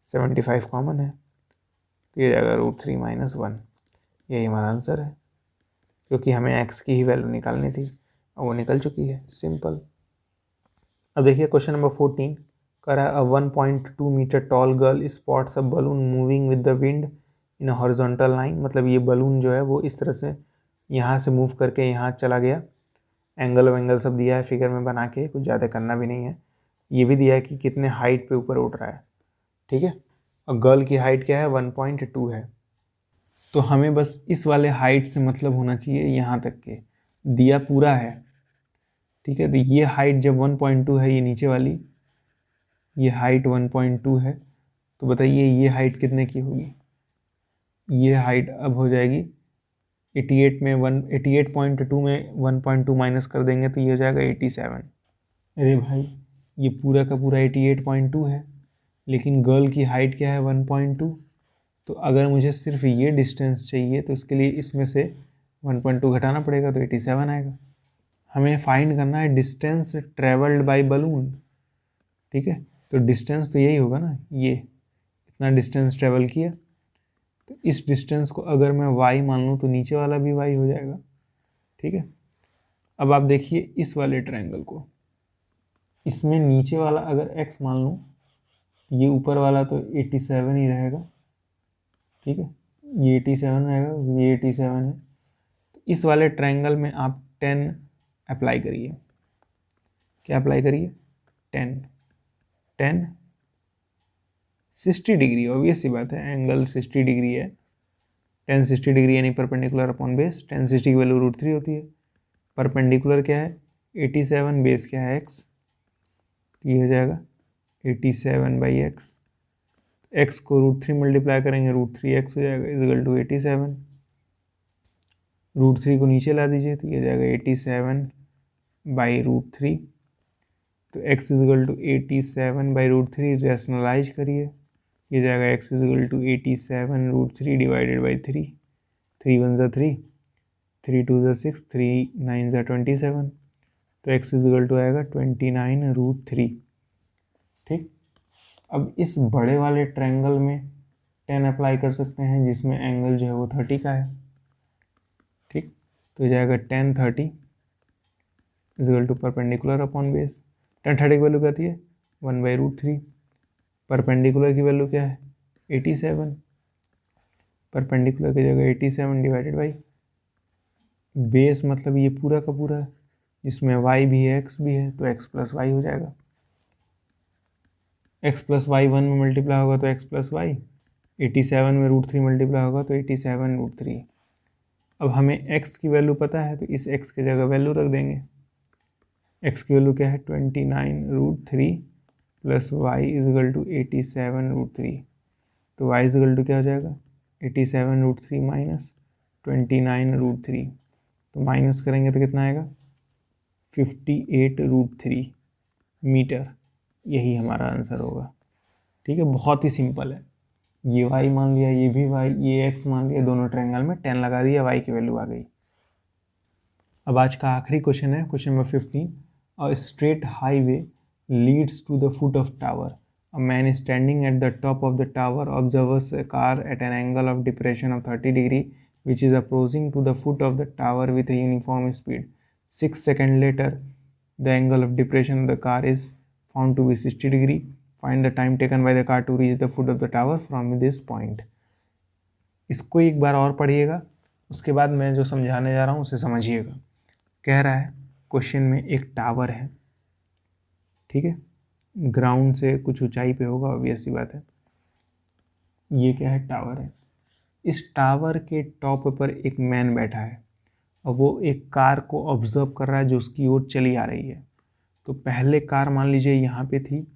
75 common है तो ये जाएगा √3 माइनस 1। यही हमारा आंसर है, क्योंकि हमें x की ही वैल्यू निकालनी थी और वो निकल चुकी है, सिंपल। अब देखिए क्वेश्चन नंबर 14 कह रहा है, a 1.2 metre tall girl spots a balloon moving with the wind in a horizontal line. मतलब ये बलून जो है वो इस तरह से यहाँ से मूव करके यहाँ चला गया, एंगल वेंगल सब दिया है फिगर में बना के, कुछ ज़्यादा करना भी नहीं है। ये भी दिया है कि कितने हाइट पे ऊपर उड़ रहा है, ठीक है। और गर्ल की हाइट क्या है 1.2 है, तो हमें बस इस वाले हाइट से मतलब होना चाहिए, यहाँ तक के दिया पूरा है, ठीक है। तो ये हाइट जब 1.2 है, ये नीचे वाली ये हाइट 1.2 है, तो बताइए ये हाइट कितने की होगी। ये हाइट अब हो जाएगी 88 में 88.2 में 1.2 माइनस कर देंगे तो ये हो जाएगा 87। अरे भाई ये पूरा का पूरा 88.2 है, लेकिन गर्ल की हाइट क्या है 1.2। तो अगर मुझे सिर्फ ये डिस्टेंस चाहिए तो इसके लिए इसमें से 1.2 घटाना पड़ेगा तो 87 आएगा। हमें फाइंड करना है डिस्टेंस ट्रेवल्ड बाय बलून, ठीक है। तो डिस्टेंस तो यही होगा ना, ये इतना डिस्टेंस ट्रेवल किया, तो इस डिस्टेंस को अगर मैं y मान लूँ तो नीचे वाला भी y हो जाएगा। ठीक है, अब आप देखिए इस वाले ट्रायंगल को, इसमें नीचे वाला अगर x मान लूँ, ये ऊपर वाला तो 87 ही रहेगा। ठीक है, ये 87 रहेगा, ये 87 है। तो इस वाले ट्रायंगल में आप 10 अप्लाई करिए। क्या अप्लाई करिए? 10 10 60 डिग्री, ऑब्वियस सी बात है, एंगल 60 डिग्री है। 10 60 डिग्री यानी परपेंडिकुलर अपॉन बेस। 10 60 की वैल्यू √3 होती है। परपेंडिकुलर क्या है? 87, बेस क्या है? x। ये हो जाएगा 87/x। x को √3 मल्टीप्लाई करेंगे, √3x हो जाएगा, इजगल टू 87। √3 को नीचे ला दीजिए तो ये हो जाएगा 87/√3। तो x इजगल टू 87/√3 रैशनलाइज करिए, ये जाएगा x is equal to 87√3 divided by 3। 3 1 ज़ा 3, 3 2 ज़ा 6, 3 9 ज़ा 27। तो x इजगल टू आएगा 29√3। ठीक, अब इस बड़े वाले ट्रायंगल में 10 अप्लाई कर सकते हैं, जिसमें एंगल जो है वो 30 का है। ठीक, तो जाएगा 10 30 is equal to perpendicular upon base. 10 30 की वैल्यू क्या आती है? 1/√3। परपेंडिकुलर की वैल्यू क्या है? 87। परपेंडिकुलर की जगह 87 डिवाइडेड बाई बेस, मतलब ये पूरा का पूरा है, जिसमें y भी है x भी है, तो x प्लस वाई हो जाएगा। x प्लस वाई 1 में मल्टीप्लाई होगा तो x प्लस वाई, 87 में √3 मल्टीप्लाई होगा तो 87√3। अब हमें x की वैल्यू पता है, तो इस x की जगह वैल्यू रख देंगे। x की वैल्यू क्या है? 29√3 प्लस वाई इजगल टू 87√3। तो y इजगल टू क्या हो जाएगा? 87√3 माइनस 29√3। तो माइनस करेंगे तो कितना आएगा? 58√3 मीटर। यही हमारा आंसर होगा। ठीक है, बहुत ही सिंपल है। ये y मान लिया, ये भी y, ये x मान लिया, दोनों ट्रायंगल में 10 लगा दिया, y की वैल्यू आ गई। अब आज का आखिरी क्वेश्चन है, question number 15। A straight highway leads to the foot of tower. A man is standing at the top of the tower, observes a car at an angle of depression of 30 degree, which is approaching to the foot of the tower with a uniform speed. 6 seconds later, the angle of depression of the car is found to be 60 degree. Find the time taken by the car to reach the foot of the tower from this point. इसको एक बार और पढ़िएगा, उसके बाद मैं जो समझाने जा रहा हूँ उसे समझिएगा। कह रहा है क्वेश्चन में एक टावर है, ठीक है, ग्राउंड से कुछ ऊंचाई पे होगा, ऑब्वियस सी बात है। ये क्या है? टावर है। इस टावर के टॉप पर एक मैन बैठा है और वो एक कार को ऑब्जर्व कर रहा है जो उसकी ओर चली आ रही है। तो पहले कार मान लीजिए यहाँ पे थी,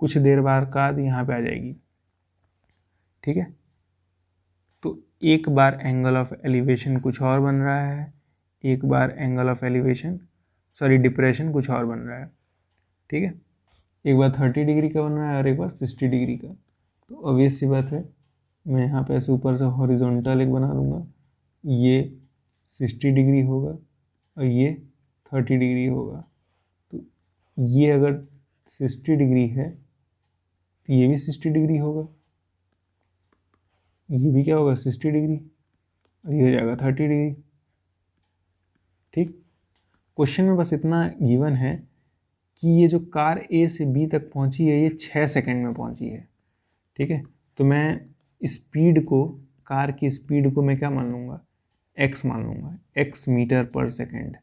कुछ देर बाद यहाँ पे आ जाएगी। ठीक है, तो एक बार एंगल ऑफ एलिवेशन कुछ और बन रहा है, एक बार एंगल ऑफ एलिवेशन डिप्रेशन कुछ और बन रहा है। ठीक है, एक बार 30 डिग्री का बन रहा है और एक बार 60 डिग्री का। तो ऑब्वियस सी बात है, मैं यहाँ पे ऐसे ऊपर से हॉरिजॉन्टल एक बना लूँगा, ये 60 डिग्री होगा और ये 30 डिग्री होगा। तो ये अगर 60 डिग्री है तो ये भी 60 डिग्री होगा, ये भी क्या होगा? 60 डिग्री, और ये हो जाएगा 30 डिग्री। ठीक, क्वेश्चन में बस इतना गिवन है कि ये जो कार ए से बी तक पहुंची है ये 6 सेकंड में पहुंची है। ठीक है, तो मैं स्पीड को, कार की स्पीड को मैं क्या मान लूँगा? x मान लूँगा, x मीटर पर सेकंड।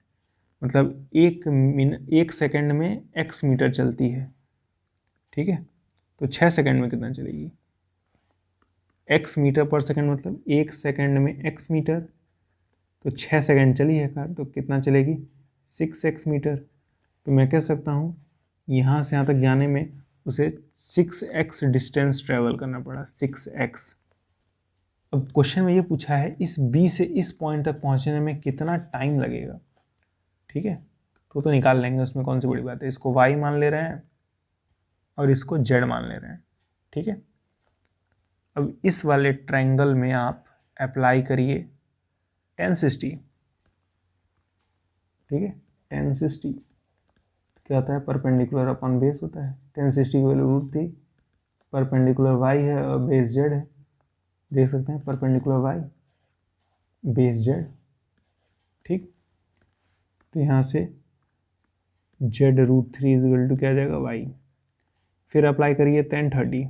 मतलब एक सेकंड में x मीटर चलती है। ठीक है, तो 6 सेकंड में कितना चलेगी? x मीटर पर सेकंड, मतलब एक सेकंड में x मीटर। तो 6 सेकंड चली है कार, तो कितना चलेगी? 6x metre. तो मैं कह सकता हूँ यहाँ से यहाँ तक जाने में उसे 6x डिस्टेंस ट्रेवल करना पड़ा, 6x। अब क्वेश्चन में ये पूछा है इस B से इस पॉइंट तक पहुँचने में कितना टाइम लगेगा। ठीक है, तो निकाल लेंगे, उसमें कौन सी बड़ी बात है। इसको y मान ले रहे हैं और इसको z मान ले रहे हैं। ठीक है, अब इस वाले ट्रायंगल में आप अप्लाई करिए 10 60। ठीक है, 10 60 क्या होता है? परपेंडिकुलर अपॉन बेस होता है। 10 60 की वैल्यू √3, परपेंडिकुलर y है और बेस z है। देख सकते हैं परपेंडिकुलर वाई बेस जेड, ठीक। तो यहाँ से जेड √3 इजिकल टू क्या आ जाएगा वाई। फिर अप्लाई करिए tan 30,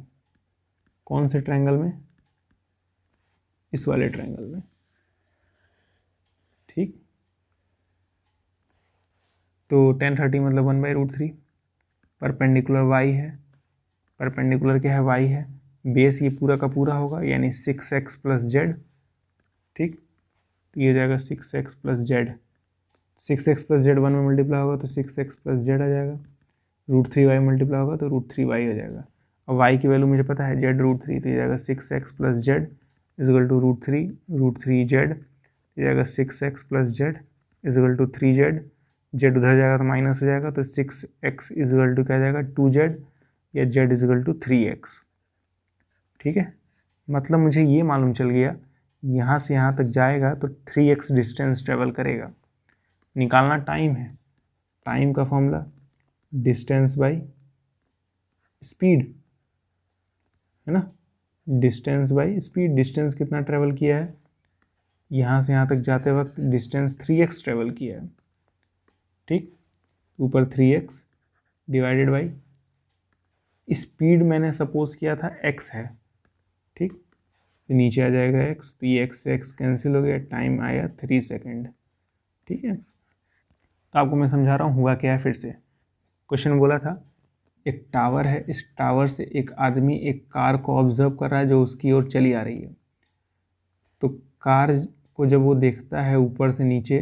कौन से ट्रायंगल में, इस वाले ट्रायंगल में, ठीक। तो tan 30 मतलब 1/√3, परपेंडिकुलर वाई है, परपेंडिकुलर क्या है वाई है, बेस ये पूरा का पूरा होगा यानी 6x प्लस जेड, ठीक। तो ये जाएगा 6x plus Z, 6x plus Z 1 में मल्टीप्लाई होगा तो 6x प्लस जेड आ जाएगा, √3y मल्टीप्लाई होगा तो √3y आ जाएगा। अब y की वैल्यू मुझे पता है जेड √3, तो ये जाएगा 6x plus Z equal to √3 Z, ये जाएगा 6x plus Z equal to 3z, Z उधर जाएगा तो माइनस हो जाएगा, तो 6x इजगल टू क्या जाएगा 2z, या z इजगल टू 3x, ठीक है। मतलब मुझे ये मालूम चल गया यहाँ से यहाँ तक जाएगा तो 3x डिस्टेंस ट्रेवल करेगा। निकालना टाइम है, टाइम का फॉर्मूला डिस्टेंस बाई स्पीड, है ना, डिस्टेंस बाई स्पीड। डिस्टेंस कितना ट्रेवल किया है, यहाँ से यहाँ तक जाते वक्त डिस्टेंस 3x ट्रेवल किया है, ठीक। ऊपर 3x डिवाइडेड बाई स्पीड मैंने सपोज किया था x है, ठीक। तो नीचे आ जाएगा x, तो ये x से x कैंसिल हो गया, टाइम आया 3 सेकेंड, ठीक है। तो आपको मैं समझा रहा हूँ हुआ क्या है। फिर से क्वेश्चन बोला था एक टावर है, इस टावर से एक आदमी एक कार को ऑब्जर्व कर रहा है जो उसकी ओर चली आ रही है। तो कार को जब वो देखता है ऊपर से नीचे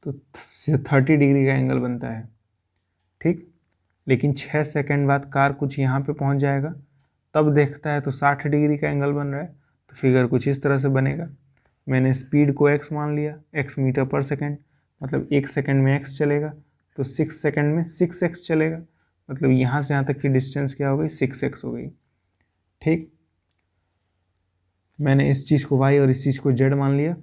तो 30 डिग्री का एंगल बनता है, ठीक। लेकिन 6 सेकंड बाद कार कुछ यहाँ पे पहुँच जाएगा, तब देखता है तो 60 डिग्री का एंगल बन रहा है। तो फिगर कुछ इस तरह से बनेगा। मैंने स्पीड को x मान लिया, x मीटर पर सेकेंड, मतलब 1 सेकेंड में x चलेगा, तो 6 सेकेंड में 6x चलेगा, मतलब यहाँ से यहाँ तक की डिस्टेंस क्या हो गई 6x हो गई, ठीक। मैंने इस चीज़ को y और इस चीज़ को z मान लिया।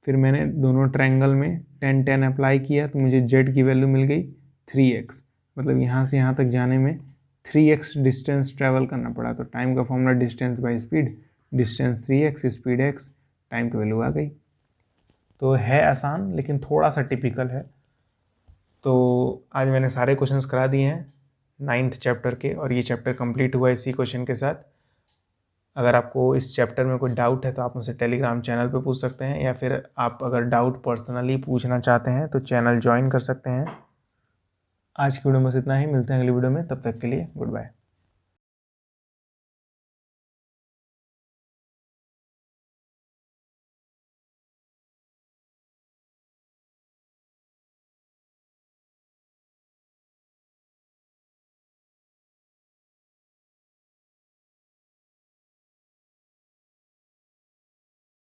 फिर मैंने दोनों ट्रायंगल में tan अप्लाई किया तो मुझे z की वैल्यू मिल गई 3x, मतलब यहाँ से यहाँ तक जाने में 3x डिस्टेंस ट्रैवल करना पड़ा। तो टाइम का formula distance by speed, distance 3x, speed x, time की वैल्यू आ गई। तो है आसान लेकिन थोड़ा सा टिपिकल है। तो आज मैंने सारे क्वेश्चंस करा दिए हैं 9th चैप्टर के, और ये चैप्टर कंप्लीट हुआ इसी क्वेश्चन के साथ। अगर आपको इस चैप्टर में कोई डाउट है तो आप मुझसे टेलीग्राम चैनल पे पूछ सकते हैं, या फिर आप अगर डाउट पर्सनली पूछना चाहते हैं तो चैनल ज्वाइन कर सकते हैं। आज की वीडियो में बस इतना ही, मिलते हैं अगली वीडियो में, तब तक के लिए गुड बाय।